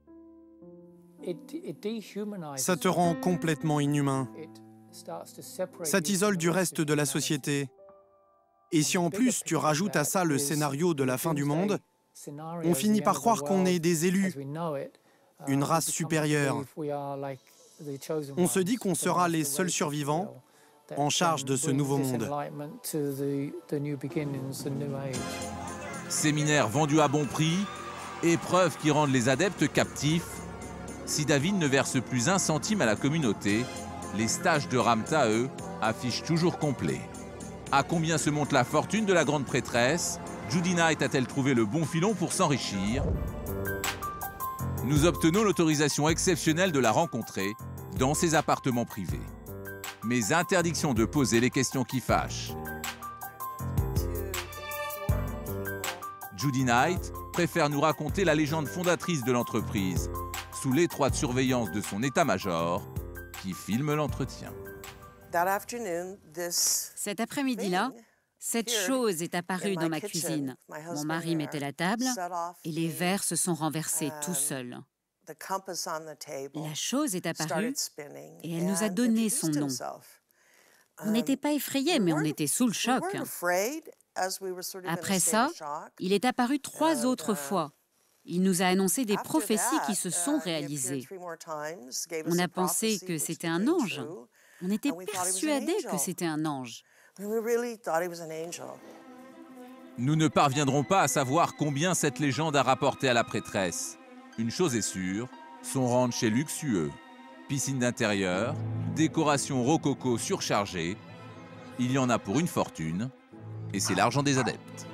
Ça te rend complètement inhumain. Ça t'isole du reste de la société. Et si en plus tu rajoutes à ça le scénario de la fin du monde, on finit par croire qu'on est des élus, une race supérieure. On se dit qu'on sera les seuls survivants en charge de ce nouveau monde. Séminaires vendus à bon prix, épreuves qui rendent les adeptes captifs. Si David ne verse plus 1 centime à la communauté, les stages de Ramtha, eux, affichent toujours complet. À combien se monte la fortune de la grande prêtresse? Judy Knight a-t-elle trouvé le bon filon pour s'enrichir? Nous obtenons l'autorisation exceptionnelle de la rencontrer dans ses appartements privés. Mais interdiction de poser les questions qui fâchent. Judy Knight préfère nous raconter la légende fondatrice de l'entreprise, sous l'étroite surveillance de son état-major, qui filme l'entretien. Cet après-midi-là, cette chose est apparue dans ma cuisine. Mon mari mettait la table et les verres se sont renversés tout seuls. La chose est apparue et elle nous a donné son nom. On n'était pas effrayés, mais on était sous le choc. Après ça, il est apparu 3 autres fois. Il nous a annoncé des prophéties qui se sont réalisées. On a pensé que c'était un ange. On était persuadés que c'était un ange. Nous ne parviendrons pas à savoir combien cette légende a rapporté à la prêtresse. Une chose est sûre, son ranch est luxueux. Piscine d'intérieur, décoration rococo surchargée. Il y en a pour une fortune, et c'est l'argent des adeptes.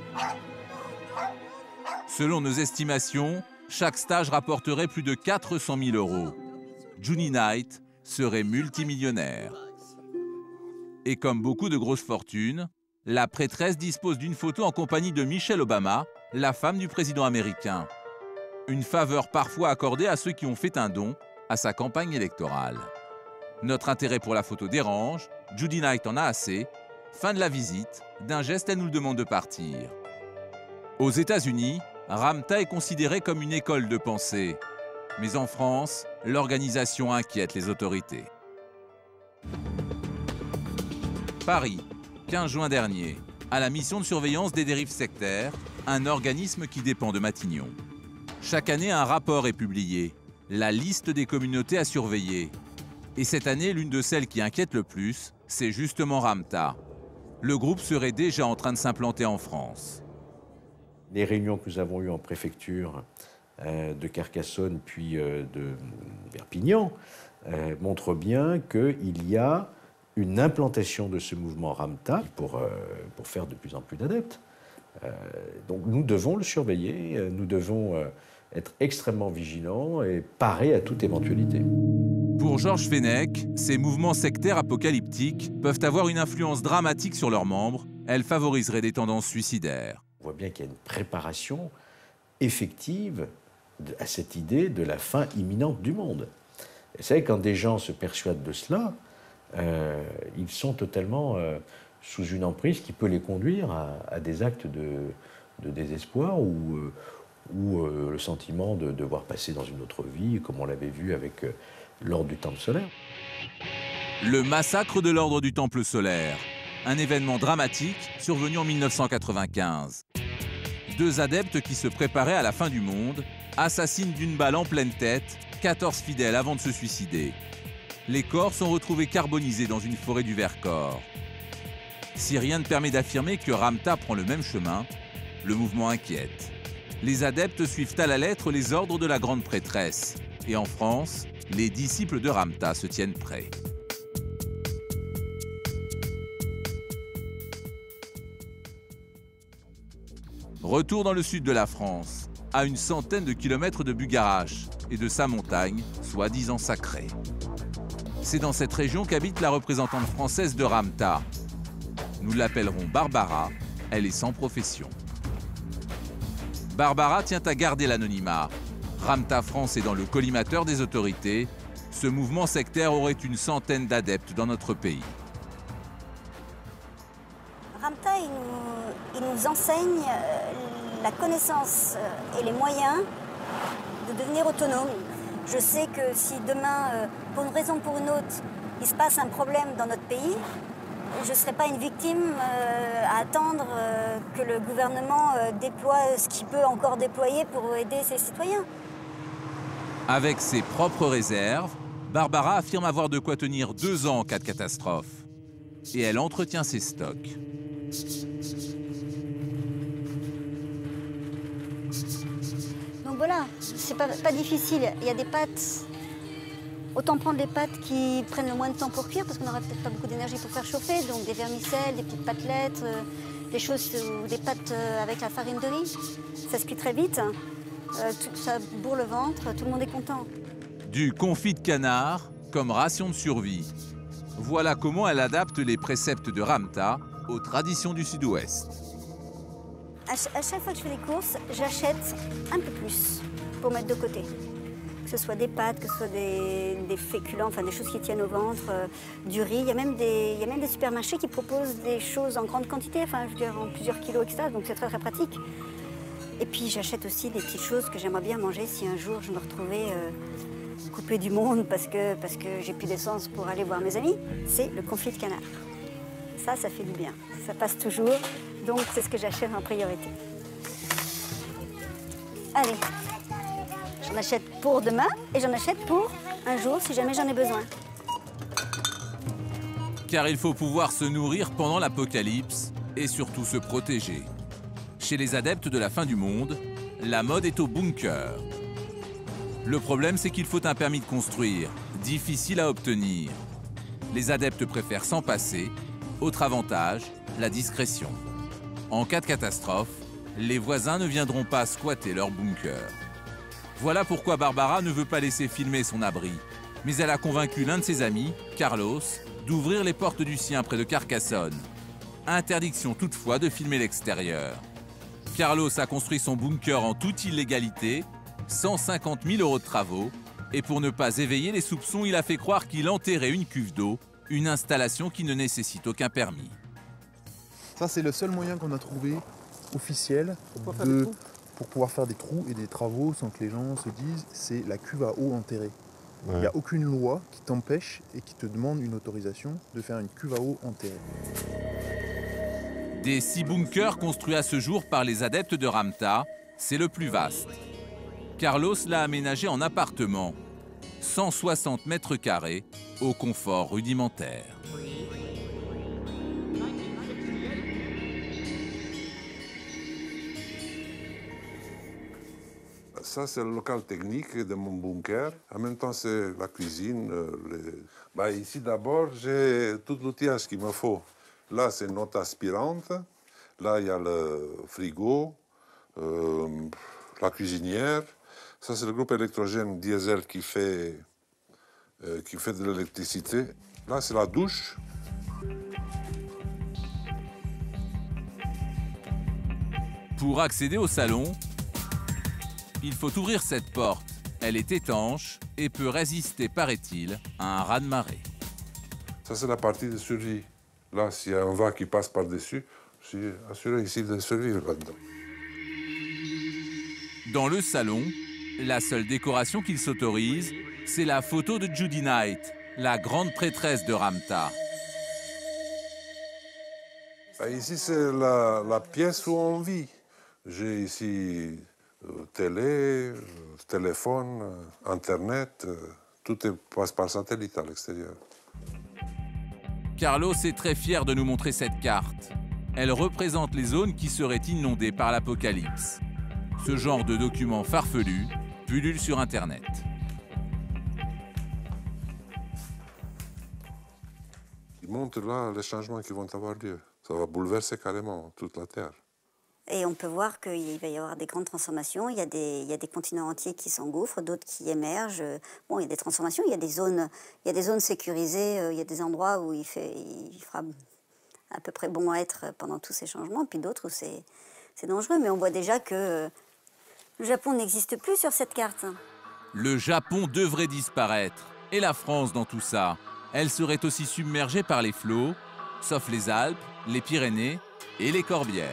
Selon nos estimations, chaque stage rapporterait plus de 400 000 €. Judy Knight serait multimillionnaire. Et comme beaucoup de grosses fortunes, la prêtresse dispose d'une photo en compagnie de Michelle Obama, la femme du président américain. Une faveur parfois accordée à ceux qui ont fait un don à sa campagne électorale. Notre intérêt pour la photo dérange, Judy Knight en a assez. Fin de la visite, d'un geste, elle nous demande de partir. Aux États-Unis, Ramtha est considérée comme une école de pensée. Mais en France, l'organisation inquiète les autorités. Paris, 15 juin dernier, à la mission de surveillance des dérives sectaires, un organisme qui dépend de Matignon. Chaque année, un rapport est publié, la liste des communautés à surveiller. Et cette année, l'une de celles qui inquiète le plus, c'est justement Ramtha. Le groupe serait déjà en train de s'implanter en France. Les réunions que nous avons eues en préfecture de Carcassonne puis de Perpignan montrent bien qu'il y a une implantation de ce mouvement Ramtha pour faire de plus en plus d'adeptes. Donc nous devons le surveiller, nous devons être extrêmement vigilants et parer à toute éventualité. Pour Georges Fenech, ces mouvements sectaires apocalyptiques peuvent avoir une influence dramatique sur leurs membres. Elles favoriseraient des tendances suicidaires. On voit bien qu'il y a une préparation effective à cette idée de la fin imminente du monde. Vous savez, quand des gens se persuadent de cela, ils sont totalement sous une emprise qui peut les conduire à des actes de désespoir ou le sentiment de devoir passer dans une autre vie, comme on l'avait vu avec l'Ordre du Temple solaire. Le massacre de l'Ordre du Temple solaire, un événement dramatique survenu en 1995. 2 adeptes qui se préparaient à la fin du monde assassinent d'une balle en pleine tête 14 fidèles avant de se suicider. Les corps sont retrouvés carbonisés dans une forêt du Vercors. Si rien ne permet d'affirmer que Ramtha prend le même chemin, le mouvement inquiète. Les adeptes suivent à la lettre les ordres de la grande prêtresse. Et en France, les disciples de Ramtha se tiennent prêts. Retour dans le sud de la France, à une centaine de kilomètres de Bugarache et de sa montagne, soi-disant sacrée. C'est dans cette région qu'habite la représentante française de Ramtha. Nous l'appellerons Barbara, elle est sans profession. Barbara tient à garder l'anonymat. Ramtha France est dans le collimateur des autorités. Ce mouvement sectaire aurait une centaine d'adeptes dans notre pays. il nous enseigne la connaissance et les moyens de devenir autonome. Je sais que si demain, pour une raison ou pour une autre, il se passe un problème dans notre pays, je ne serai pas une victime à attendre que le gouvernement déploie ce qu'il peut encore déployer pour aider ses citoyens. Avec ses propres réserves, Barbara affirme avoir de quoi tenir 2 ans en cas de catastrophe. Et elle entretient ses stocks. Donc voilà, c'est pas difficile. Il y a des pâtes. Autant prendre les pâtes qui prennent le moins de temps pour cuire, parce qu'on n'aura peut-être pas beaucoup d'énergie pour faire chauffer. Donc des vermicelles, des petites pâtelettes, des choses ou des pâtes avec la farine de riz. Ça se cuit très vite. Ça bourre le ventre, tout le monde est content. Du confit de canard comme ration de survie. Voilà comment elle adapte les préceptes de Ramta aux traditions du Sud-Ouest. À chaque fois que je fais des courses, j'achète un peu plus pour mettre de côté. Que ce soit des pâtes, que ce soit des féculents, enfin des choses qui tiennent au ventre, du riz. Il y a même des supermarchés qui proposent des choses en grande quantité, enfin je veux dire en plusieurs kilos, etc. Donc c'est très très pratique. Et puis j'achète aussi des petites choses que j'aimerais bien manger si un jour je me retrouvais coupée du monde parce que j'ai plus d'essence pour aller voir mes amis. C'est le confit de canard. Ça fait du bien. Ça passe toujours. Donc c'est ce que j'achète en priorité. Allez, j'en achète pour demain et j'en achète pour un jour si jamais j'en ai besoin. Car il faut pouvoir se nourrir pendant l'apocalypse et surtout se protéger. Chez les adeptes de la fin du monde, la mode est au bunker. Le problème, c'est qu'il faut un permis de construire, difficile à obtenir. Les adeptes préfèrent s'en passer. Autre avantage, la discrétion. En cas de catastrophe, les voisins ne viendront pas squatter leur bunker. Voilà pourquoi Barbara ne veut pas laisser filmer son abri. Mais elle a convaincu l'un de ses amis, Carlos, d'ouvrir les portes du sien près de Carcassonne. Interdiction toutefois de filmer l'extérieur. Carlos a construit son bunker en toute illégalité, 150 000 € de travaux, et pour ne pas éveiller les soupçons, il a fait croire qu'il enterrait une cuve d'eau, une installation qui ne nécessite aucun permis. Ça, c'est le seul moyen qu'on a trouvé officiel pour pouvoir faire des trous et des travaux sans que les gens se disent c'est la cuve à eau enterrée. Il n'y a aucune loi qui t'empêche et qui te demande une autorisation de faire une cuve à eau enterrée. Des 6 bunkers construits à ce jour par les adeptes de Ramta, c'est le plus vaste. Carlos l'a aménagé en appartement, 160 mètres carrés, au confort rudimentaire. Ça, c'est le local technique de mon bunker. En même temps, c'est la cuisine. Ici, d'abord, j'ai tout l'outillage qu'il me faut. Là, c'est une eau aspirante. Là, il y a le frigo, la cuisinière. Ça, c'est le groupe électrogène diesel qui fait de l'électricité. Là, c'est la douche. Pour accéder au salon, il faut ouvrir cette porte. Elle est étanche et peut résister, paraît-il, à un raz-de-marée. Ça, c'est la partie de survie. Là, s'il y a un vent qui passe par-dessus, je suis assuré ici de survivre là-dedans. Dans le salon, la seule décoration qu'il s'autorise, c'est la photo de Judy Knight, la grande prêtresse de Ramta. Ici, c'est la pièce où on vit. J'ai ici télé, téléphone, Internet, tout passe par satellite à l'extérieur. Carlos est très fier de nous montrer cette carte. Elle représente les zones qui seraient inondées par l'apocalypse. Ce genre de document farfelu pullule sur Internet. Il montre là les changements qui vont avoir lieu. Ça va bouleverser carrément toute la Terre. Et on peut voir qu'il va y avoir des grandes transformations. Il y a des continents entiers qui s'engouffrent, d'autres qui émergent. Bon, il y a des transformations, il y a des zones sécurisées, il y a des endroits où il fera à peu près bon à être pendant tous ces changements, puis d'autres où c'est dangereux. Mais on voit déjà que le Japon n'existe plus sur cette carte. Le Japon devrait disparaître. Et la France dans tout ça? Elle serait aussi submergée par les flots, sauf les Alpes, les Pyrénées et les corbières.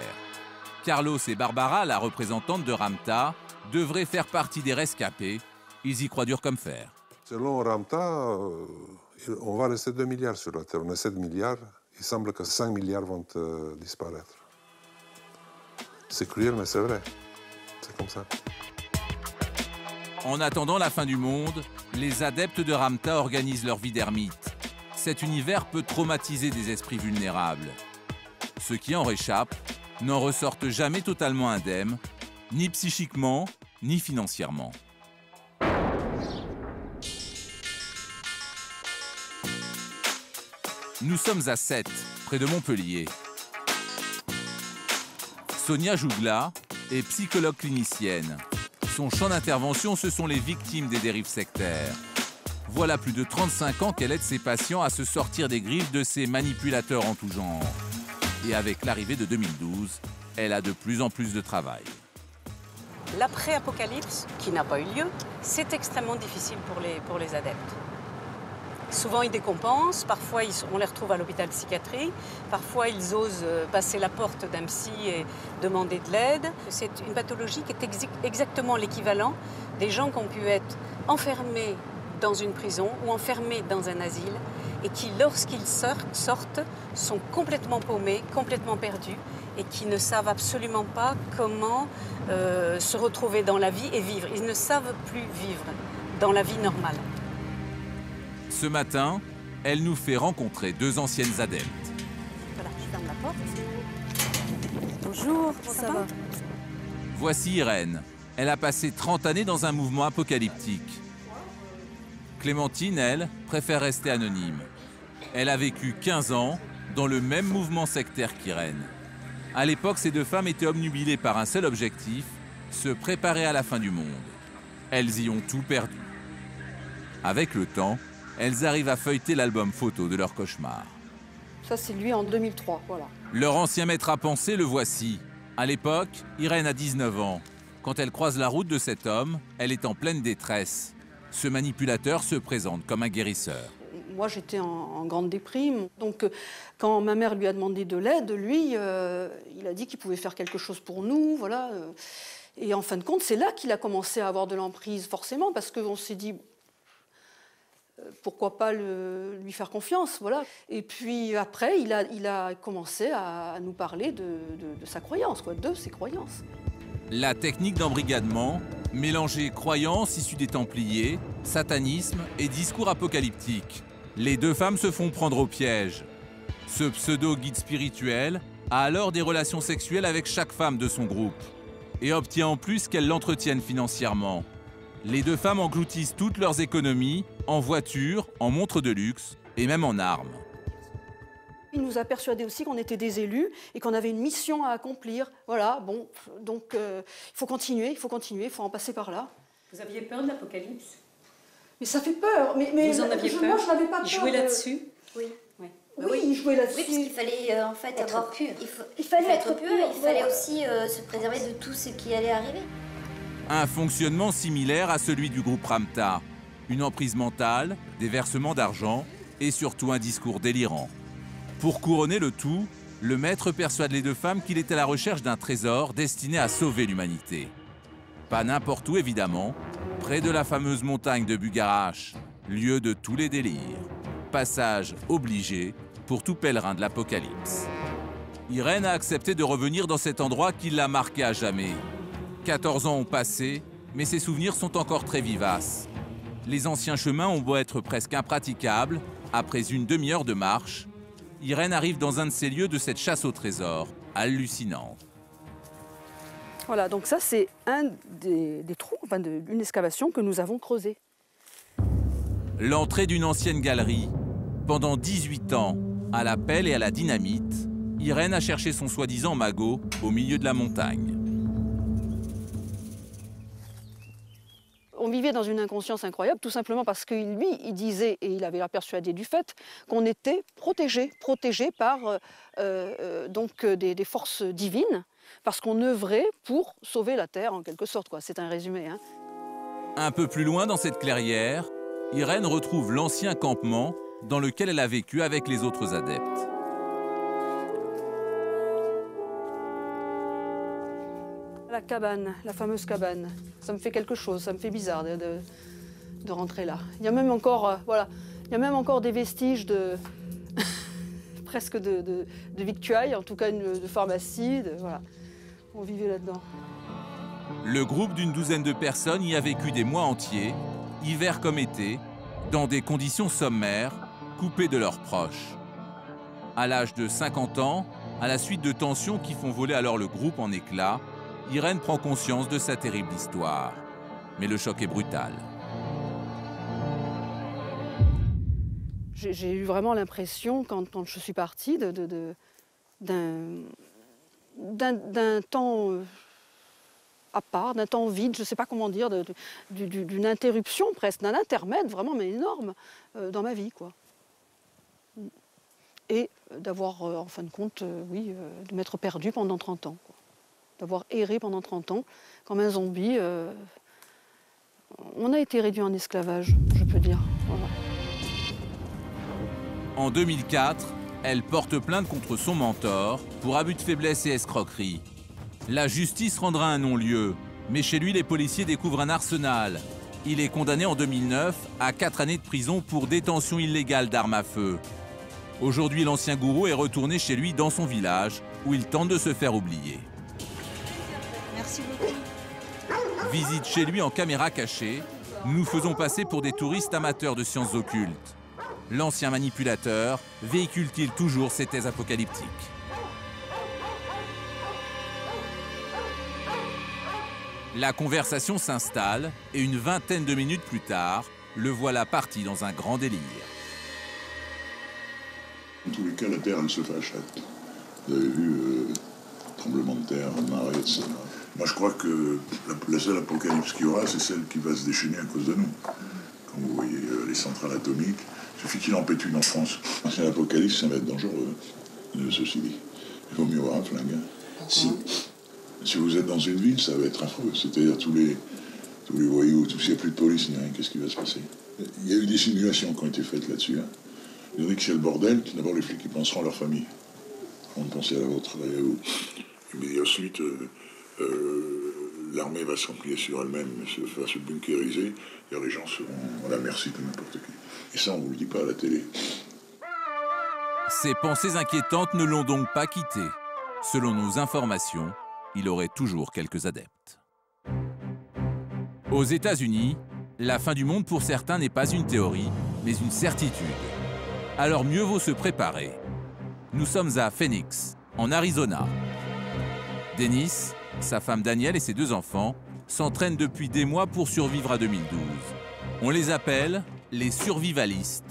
Carlos et Barbara, la représentante de Ramta, devraient faire partie des rescapés. Ils y croient dur comme fer. Selon Ramta, on va rester 2 milliards sur la Terre. On est 7 milliards. Il semble que 5 milliards vont disparaître. C'est cruel, mais c'est vrai. C'est comme ça. En attendant la fin du monde, les adeptes de Ramta organisent leur vie d'ermite. Cet univers peut traumatiser des esprits vulnérables. Ceux qui en réchappent n'en ressortent jamais totalement indemnes, ni psychiquement, ni financièrement. Nous sommes à Sète, près de Montpellier. Sonia Jougla est psychologue clinicienne. Son champ d'intervention, ce sont les victimes des dérives sectaires. Voilà plus de 35 ans qu'elle aide ses patients à se sortir des griffes de ces manipulateurs en tout genre. Et avec l'arrivée de 2012, elle a de plus en plus de travail. L'après-apocalypse, qui n'a pas eu lieu, c'est extrêmement difficile pour les adeptes. Souvent, ils décompensent, parfois on les retrouve à l'hôpital psychiatrique, parfois ils osent passer la porte d'un psy et demander de l'aide. C'est une pathologie qui est exactement l'équivalent des gens qui ont pu être enfermés dans une prison ou enfermés dans un asile et qui, lorsqu'ils sortent, sont complètement paumés, complètement perdus et qui ne savent absolument pas comment se retrouver dans la vie et vivre. Ils ne savent plus vivre dans la vie normale. Ce matin, elle nous fait rencontrer 2 anciennes adeptes. Voilà, je ferme la porte. Bonjour, ça va? Voici Irène. Elle a passé 30 années dans un mouvement apocalyptique. Clémentine, elle, préfère rester anonyme. Elle a vécu 15 ans dans le même mouvement sectaire qu'Irène. À l'époque, ces 2 femmes étaient obnubilées par un seul objectif, se préparer à la fin du monde. Elles y ont tout perdu. Avec le temps, elles arrivent à feuilleter l'album photo de leur cauchemar. Ça, c'est lui en 2003, voilà. Leur ancien maître à penser, le voici. À l'époque, Irène a 19 ans. Quand elle croise la route de cet homme, elle est en pleine détresse. Ce manipulateur se présente comme un guérisseur. Moi, j'étais en grande déprime. Donc, quand ma mère lui a demandé de l'aide, lui, il a dit qu'il pouvait faire quelque chose pour nous, voilà. Et en fin de compte, c'est là qu'il a commencé à avoir de l'emprise, forcément, parce qu'on s'est dit... pourquoi pas lui faire confiance, voilà. Et puis après, il a commencé à nous parler de sa croyance, quoi, de ses croyances. La technique d'embrigadement, mélanger croyances issues des Templiers, satanisme et discours apocalyptiques. Les 2 femmes se font prendre au piège. Ce pseudo-guide spirituel a alors des relations sexuelles avec chaque femme de son groupe et obtient en plus qu'elles l'entretiennent financièrement. Les 2 femmes engloutissent toutes leurs économies en voitures, en montres de luxe et même en armes. Il nous a persuadés aussi qu'on était des élus et qu'on avait une mission à accomplir. Voilà, bon, donc il faut continuer, il faut en passer par là. Vous aviez peur de l'apocalypse? Mais ça fait peur. Mais vous en aviez peur? Moi, je n'avais pas peur. Jouer là-dessus? Oui. Oui, il jouait là-dessus. Oui, parce qu'il fallait en fait être pur. Il fallait être pur, il fallait aussi se préserver de tout ce qui allait arriver. Un fonctionnement similaire à celui du groupe Ramta. Une emprise mentale, des versements d'argent et surtout un discours délirant. Pour couronner le tout, le maître persuade les 2 femmes qu'il est à la recherche d'un trésor destiné à sauver l'humanité. Pas n'importe où évidemment, près de la fameuse montagne de Bugarache, lieu de tous les délires. Passage obligé pour tout pèlerin de l'Apocalypse. Irène a accepté de revenir dans cet endroit qui l'a marqué à jamais. 14 ans ont passé, mais ses souvenirs sont encore très vivaces. Les anciens chemins ont beau être presque impraticables, après une demi-heure de marche, Irène arrive dans un de ces lieux de cette chasse au trésor, hallucinante. Voilà, donc ça c'est un des trous, enfin une excavation que nous avons creusée. L'entrée d'une ancienne galerie. Pendant 18 ans, à la pelle et à la dynamite, Irène a cherché son soi-disant magot au milieu de la montagne. On vivait dans une inconscience incroyable, tout simplement parce que lui, il disait, et il avait l'air persuadé du fait, qu'on était protégés par des forces divines, parce qu'on œuvrait pour sauver la Terre, en quelque sorte, quoi. C'est un résumé, hein. Un peu plus loin dans cette clairière, Irène retrouve l'ancien campement dans lequel elle a vécu avec les autres adeptes. La cabane, la fameuse cabane, ça me fait quelque chose, ça me fait bizarre de rentrer là. Il y a même encore, voilà, il y a même encore des vestiges de presque de victuailles, en tout cas de pharmacie, voilà. On vivait là-dedans. Le groupe d'une douzaine de personnes y a vécu des mois entiers, hiver comme été, dans des conditions sommaires, coupés de leurs proches. À l'âge de 50 ans, à la suite de tensions qui font voler alors le groupe en éclats, Irène prend conscience de sa terrible histoire. Mais le choc est brutal. J'ai eu vraiment l'impression, quand je suis partie, d'un temps à part, d'un temps vide, je ne sais pas comment dire, d'une interruption presque, d'un intermède vraiment mais énorme dans ma vie, quoi. Et d'avoir, en fin de compte, oui, de m'être perdue pendant 30 ans, quoi. D'avoir erré pendant 30 ans, comme un zombie. On a été réduit en esclavage, je peux dire. Voilà. En 2004, elle porte plainte contre son mentor pour abus de faiblesse et escroquerie. La justice rendra un non-lieu, mais chez lui, les policiers découvrent un arsenal. Il est condamné en 2009 à 4 années de prison pour détention illégale d'armes à feu. Aujourd'hui, l'ancien gourou est retourné chez lui dans son village, où il tente de se faire oublier. Merci beaucoup. Visite chez lui en caméra cachée, nous faisons passer pour des touristes amateurs de sciences occultes. L'ancien manipulateur véhicule-t-il toujours ses thèses apocalyptiques? La conversation s'installe et une vingtaine de minutes plus tard, le voilà parti dans un grand délire. En tous les cas, la Terre, elle se fait à chatte. Vous avez vu, tremblement de terre, marée, etc. Moi, je crois que la seule apocalypse qu'il y aura, c'est celle qui va se déchaîner à cause de nous. Quand vous voyez les centrales atomiques, il suffit qu'il en pète une en France. C'est l'apocalypse, ça va être dangereux, ceci dit. Il vaut mieux avoir un flingue. Hein. Si vous êtes dans une ville, ça va être affreux. C'est-à-dire tous les voyous, s'il n'y a plus de police ni rien, qu'est-ce qui va se passer? Il y a eu des simulations qui ont été faites là-dessus. Hein. Il y en a que c'est le bordel, d'abord les flics ils penseront à leur famille. On pensait à la vôtre, et à vous. Mais ensuite, l'armée va s'emplier sur elle-même, va se bunkériser, et les gens seront à la merci de n'importe qui. Et ça, on ne vous le dit pas à la télé. Ces pensées inquiétantes ne l'ont donc pas quitté. Selon nos informations, il aurait toujours quelques adeptes. Aux États-Unis, la fin du monde pour certains n'est pas une théorie, mais une certitude. Alors mieux vaut se préparer. Nous sommes à Phoenix, en Arizona. Dennis, sa femme Danielle et ses 2 enfants s'entraînent depuis des mois pour survivre à 2012. On les appelle les survivalistes.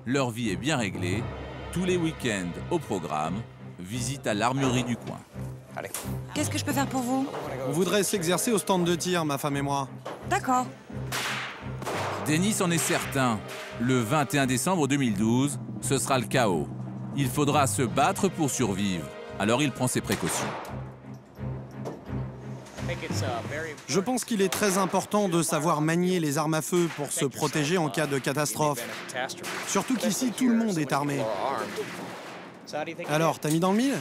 Leur vie est bien réglée. Tous les week-ends au programme, visite à l'armurerie du coin. Qu'est-ce que je peux faire pour vous? On voudrait s'exercer au stand de tir, ma femme et moi. D'accord. Dennis en est certain. Le 21 décembre 2012, ce sera le chaos. Il faudra se battre pour survivre. Alors il prend ses précautions. Je pense qu'il est très important de savoir manier les armes à feu pour se protéger en cas de catastrophe. Surtout qu'ici, tout le monde est armé. Alors, t'as mis dans le mille?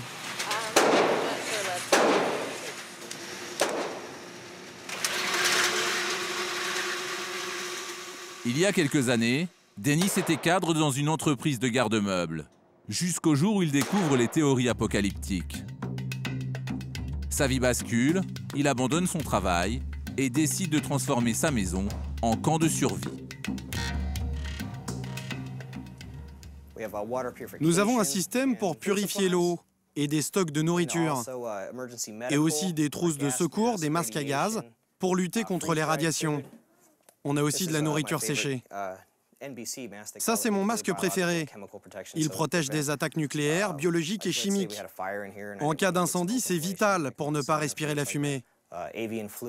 Il y a quelques années, Dennis était cadre dans une entreprise de garde-meubles, jusqu'au jour où il découvre les théories apocalyptiques. Sa vie bascule, il abandonne son travail et décide de transformer sa maison en camp de survie. Nous avons un système pour purifier l'eau et des stocks de nourriture, et aussi des trousses de secours, des masques à gaz, pour lutter contre les radiations. On a aussi de la nourriture séchée. Ça, c'est mon masque préféré. Il protège des attaques nucléaires, biologiques et chimiques. En cas d'incendie, c'est vital pour ne pas respirer la fumée.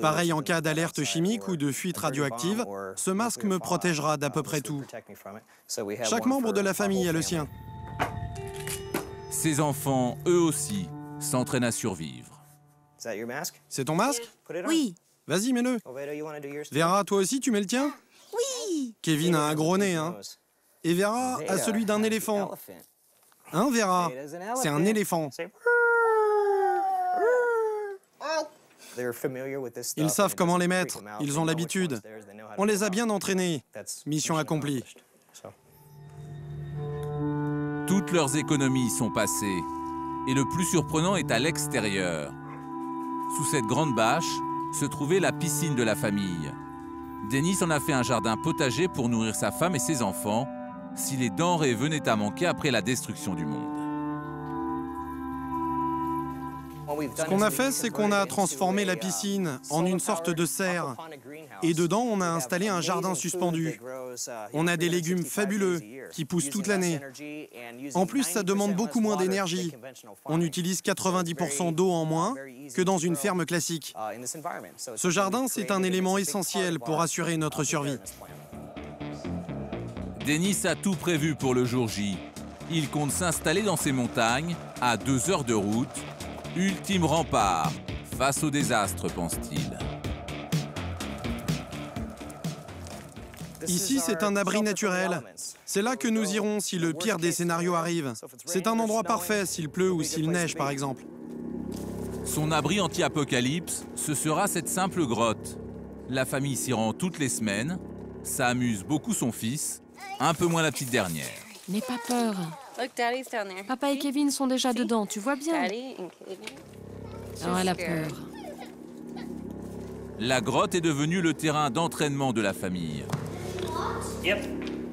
Pareil en cas d'alerte chimique ou de fuite radioactive, ce masque me protégera d'à peu près tout. Chaque membre de la famille a le sien. Ses enfants, eux aussi, s'entraînent à survivre. C'est ton masque? Oui. Vas-y, mets-le. Vera, toi aussi, tu mets le tien? Oui. Kevin a un gros nez, hein. Et Vera a celui d'un éléphant. Hein, Vera? C'est un éléphant. Ils savent comment les mettre, ils ont l'habitude. On les a bien entraînés. Mission accomplie. Toutes leurs économies sont passées. Et le plus surprenant est à l'extérieur. Sous cette grande bâche se trouvait la piscine de la famille. Dennis en a fait un jardin potager pour nourrir sa femme et ses enfants si les denrées venaient à manquer après la destruction du monde. Ce qu'on a fait, c'est qu'on a transformé la piscine en une sorte de serre. Et dedans, on a installé un jardin suspendu. On a des légumes fabuleux qui poussent toute l'année. En plus, ça demande beaucoup moins d'énergie. On utilise 90% d'eau en moins que dans une ferme classique. Ce jardin, c'est un élément essentiel pour assurer notre survie. Dennis a tout prévu pour le jour J. Il compte s'installer dans ces montagnes, à 2 heures de route. Ultime rempart face au désastre, pense-t-il. Ici, c'est un abri naturel. C'est là que nous irons si le pire des scénarios arrive. C'est un endroit parfait s'il pleut ou s'il neige, par exemple. Son abri anti-apocalypse, ce sera cette simple grotte. La famille s'y rend toutes les semaines. Ça amuse beaucoup son fils, un peu moins la petite dernière. N'aie pas peur. Papa et Kevin sont déjà dedans, tu vois bien. Oh, elle a peur. La grotte est devenue le terrain d'entraînement de la famille.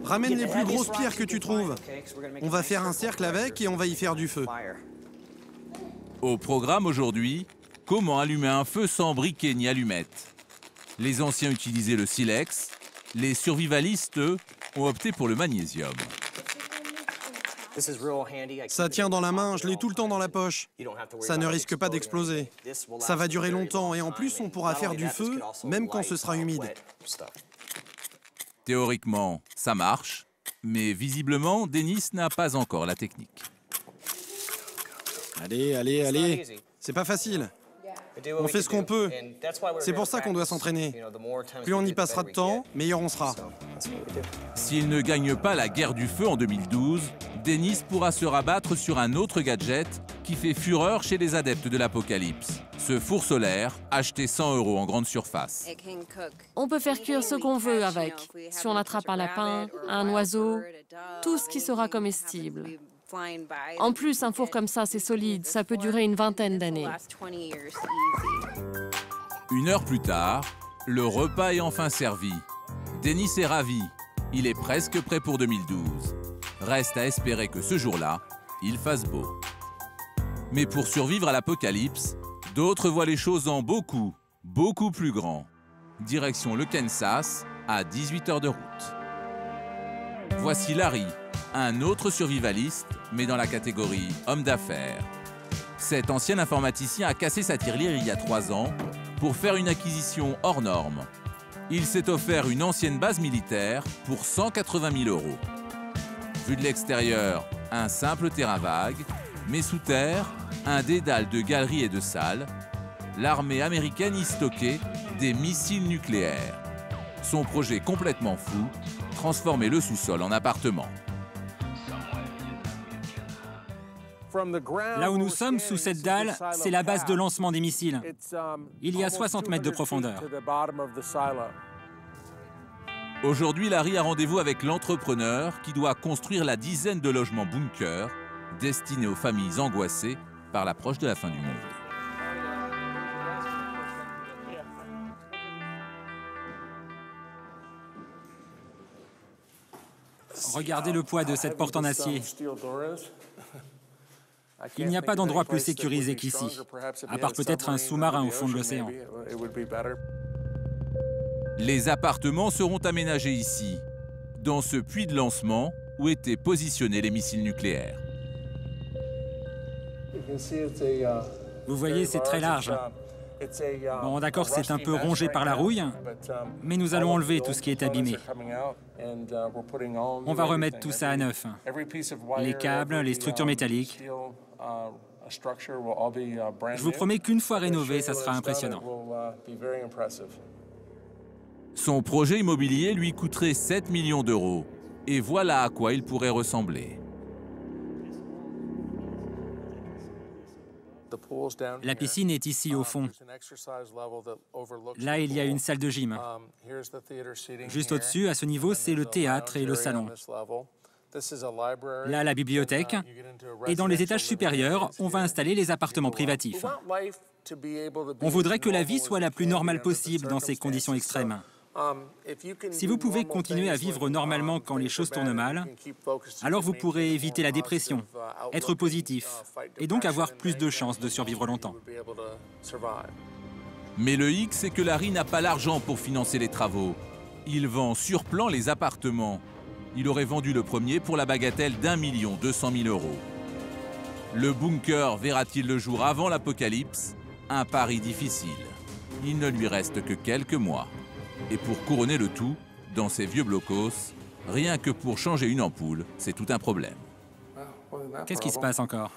Ramène les plus grosses pierres que tu trouves. On va faire un cercle avec et on va y faire du feu. Au programme aujourd'hui, comment allumer un feu sans briquet ni allumettes. Les anciens utilisaient le silex, les survivalistes, eux, ont opté pour le magnésium. Ça tient dans la main, je l'ai tout le temps dans la poche. Ça ne risque pas d'exploser. Ça va durer longtemps et en plus on pourra faire du feu même quand ce sera humide. Théoriquement, ça marche, mais visiblement, Dennis n'a pas encore la technique. Allez, allez, allez. C'est pas facile. On fait ce qu'on peut. C'est pour ça qu'on doit s'entraîner. Plus on y passera de temps, meilleur on sera. S'il ne gagne pas la guerre du feu en 2012, Dennis pourra se rabattre sur un autre gadget qui fait fureur chez les adeptes de l'apocalypse. Ce four solaire, acheté 100 € en grande surface. On peut faire cuire ce qu'on veut avec. Si on attrape un lapin, un oiseau, tout ce qui sera comestible. En plus, un four comme ça, c'est solide. Ça peut durer une vingtaine d'années. 1 heure plus tard, le repas est enfin servi. Dennis est ravi. Il est presque prêt pour 2012. Reste à espérer que ce jour-là, il fasse beau. Mais pour survivre à l'apocalypse, d'autres voient les choses en beaucoup, beaucoup plus grand. Direction le Kansas, à 18 heures de route. Voici Larry, un autre survivaliste, mais dans la catégorie homme d'affaires. Cet ancien informaticien a cassé sa tirelire il y a 3 ans pour faire une acquisition hors norme. Il s'est offert une ancienne base militaire pour 180 000 €. Vu de l'extérieur, un simple terrain vague, mais sous terre, un dédale de galeries et de salles. L'armée américaine y stockait des missiles nucléaires. Son projet complètement fou, transformer le sous-sol en appartement. Là où nous sommes, sous cette dalle, c'est la base de lancement des missiles. Il y a 60 mètres de profondeur. Aujourd'hui, Larry a rendez-vous avec l'entrepreneur qui doit construire la dizaine de logements bunkers destinés aux familles angoissées par l'approche de la fin du monde. Regardez le poids de cette porte en acier. Il n'y a pas d'endroit plus sécurisé qu'ici, à part peut-être un sous-marin au fond de l'océan. Les appartements seront aménagés ici, dans ce puits de lancement où étaient positionnés les missiles nucléaires. Vous voyez, c'est très large. Bon, d'accord, c'est un peu rongé par la rouille, mais nous allons enlever tout ce qui est abîmé. On va remettre tout ça à neuf. Les câbles, les structures métalliques. Je vous promets qu'une fois rénové, ça sera impressionnant. Son projet immobilier lui coûterait 7 millions €. Et voilà à quoi il pourrait ressembler. La piscine est ici au fond. Là, il y a une salle de gym. Juste au-dessus, à ce niveau, c'est le théâtre et le salon. Là, la bibliothèque. Et dans les étages supérieurs, on va installer les appartements privatifs. On voudrait que la vie soit la plus normale possible dans ces conditions extrêmes. Si vous pouvez continuer à vivre normalement quand les choses tournent mal, alors vous pourrez éviter la dépression, être positif, et donc avoir plus de chances de survivre longtemps. Mais le hic, c'est que Larry n'a pas l'argent pour financer les travaux. Il vend sur plan les appartements. Il aurait vendu le premier pour la bagatelle d'1 200 000 €. Le bunker verra-t-il le jour avant l'apocalypse? Un pari difficile. Il ne lui reste que quelques mois. Et pour couronner le tout, dans ces vieux blocos, rien que pour changer une ampoule, c'est tout un problème. Qu'est-ce qui se passe encore?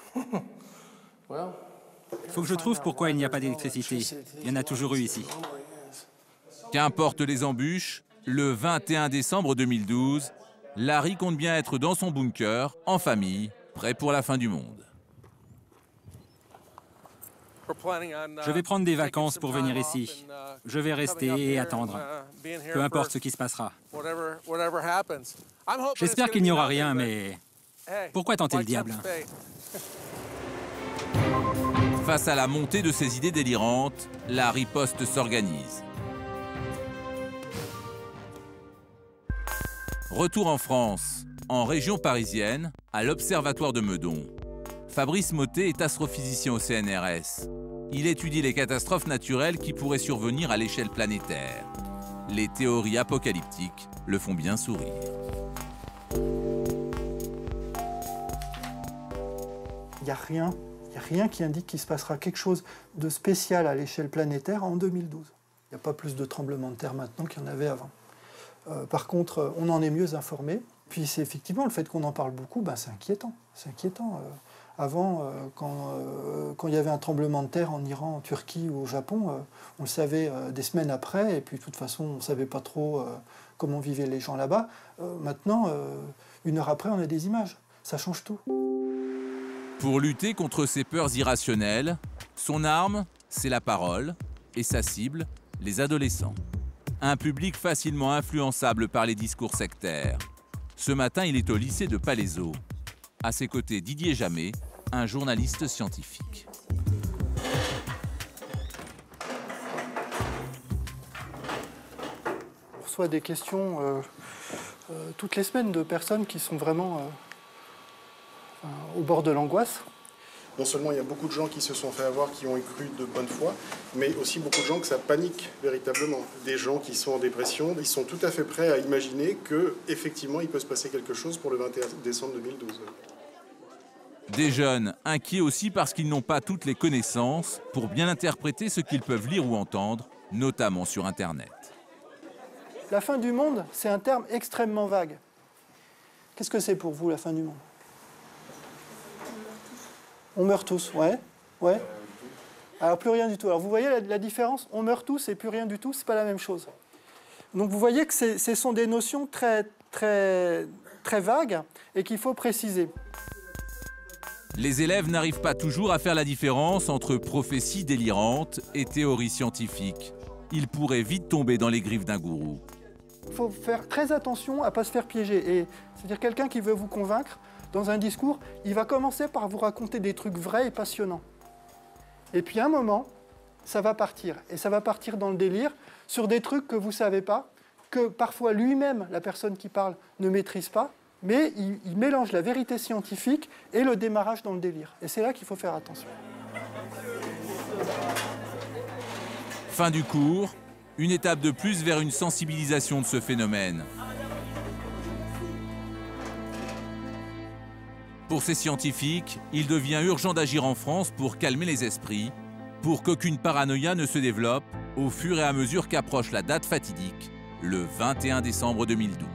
Faut que je trouve pourquoi il n'y a pas d'électricité. Il y en a toujours eu ici. Qu'importe les embûches, le 21 décembre 2012, Larry compte bien être dans son bunker, en famille, prêt pour la fin du monde. Je vais prendre des vacances pour venir ici. Je vais rester et attendre, peu importe ce qui se passera. J'espère qu'il n'y aura rien, mais pourquoi tenter le diable? Face à la montée de ces idées délirantes, la riposte s'organise. Retour en France, en région parisienne, à l'Observatoire de Meudon. Fabrice Mottet est astrophysicien au CNRS. Il étudie les catastrophes naturelles qui pourraient survenir à l'échelle planétaire. Les théories apocalyptiques le font bien sourire. Il n'y a rien qui indique qu'il se passera quelque chose de spécial à l'échelle planétaire en 2012. Il n'y a pas plus de tremblements de terre maintenant qu'il y en avait avant. Par contre, on en est mieux informé. Puis c'est effectivement le fait qu'on en parle beaucoup, c'est inquiétant. C'est inquiétant. Avant, quand il y avait un tremblement de terre en Iran, en Turquie ou au Japon, on le savait des semaines après, et puis de toute façon, on ne savait pas trop comment vivaient les gens là-bas. Maintenant, 1 heure après, on a des images. Ça change tout. Pour lutter contre ces peurs irrationnelles, son arme, c'est la parole, et sa cible, les adolescents. Un public facilement influençable par les discours sectaires. Ce matin, il est au lycée de Palaiseau. À ses côtés, Didier Jamet, un journaliste scientifique. On reçoit des questions toutes les semaines de personnes qui sont vraiment au bord de l'angoisse. Non seulement il y a beaucoup de gens qui se sont fait avoir, qui ont cru de bonne foi, mais aussi beaucoup de gens que ça panique véritablement. Des gens qui sont en dépression, ils sont tout à fait prêts à imaginer qu'effectivement il peut se passer quelque chose pour le 21 décembre 2012. Des jeunes inquiets aussi parce qu'ils n'ont pas toutes les connaissances pour bien interpréter ce qu'ils peuvent lire ou entendre, notamment sur Internet. La fin du monde, c'est un terme extrêmement vague. Qu'est-ce que c'est pour vous, la fin du monde? On meurt tous, ouais. Alors plus rien du tout. Alors vous voyez la différence? On meurt tous et plus rien du tout, c'est pas la même chose. Donc vous voyez que ce sont des notions très vagues et qu'il faut préciser. Les élèves n'arrivent pas toujours à faire la différence entre prophéties délirantes et théories scientifiques. Ils pourraient vite tomber dans les griffes d'un gourou. Il faut faire très attention à ne pas se faire piéger. C'est-à-dire quelqu'un qui veut vous convaincre, dans un discours, il va commencer par vous raconter des trucs vrais et passionnants. Et puis à un moment, ça va partir. Et ça va partir dans le délire sur des trucs que vous ne savez pas, que parfois lui-même, la personne qui parle, ne maîtrise pas, mais il mélange la vérité scientifique et le démarrage dans le délire. Et c'est là qu'il faut faire attention. Fin du cours, une étape de plus vers une sensibilisation de ce phénomène. Pour ces scientifiques, il devient urgent d'agir en France pour calmer les esprits, pour qu'aucune paranoïa ne se développe au fur et à mesure qu'approche la date fatidique, le 21 décembre 2012.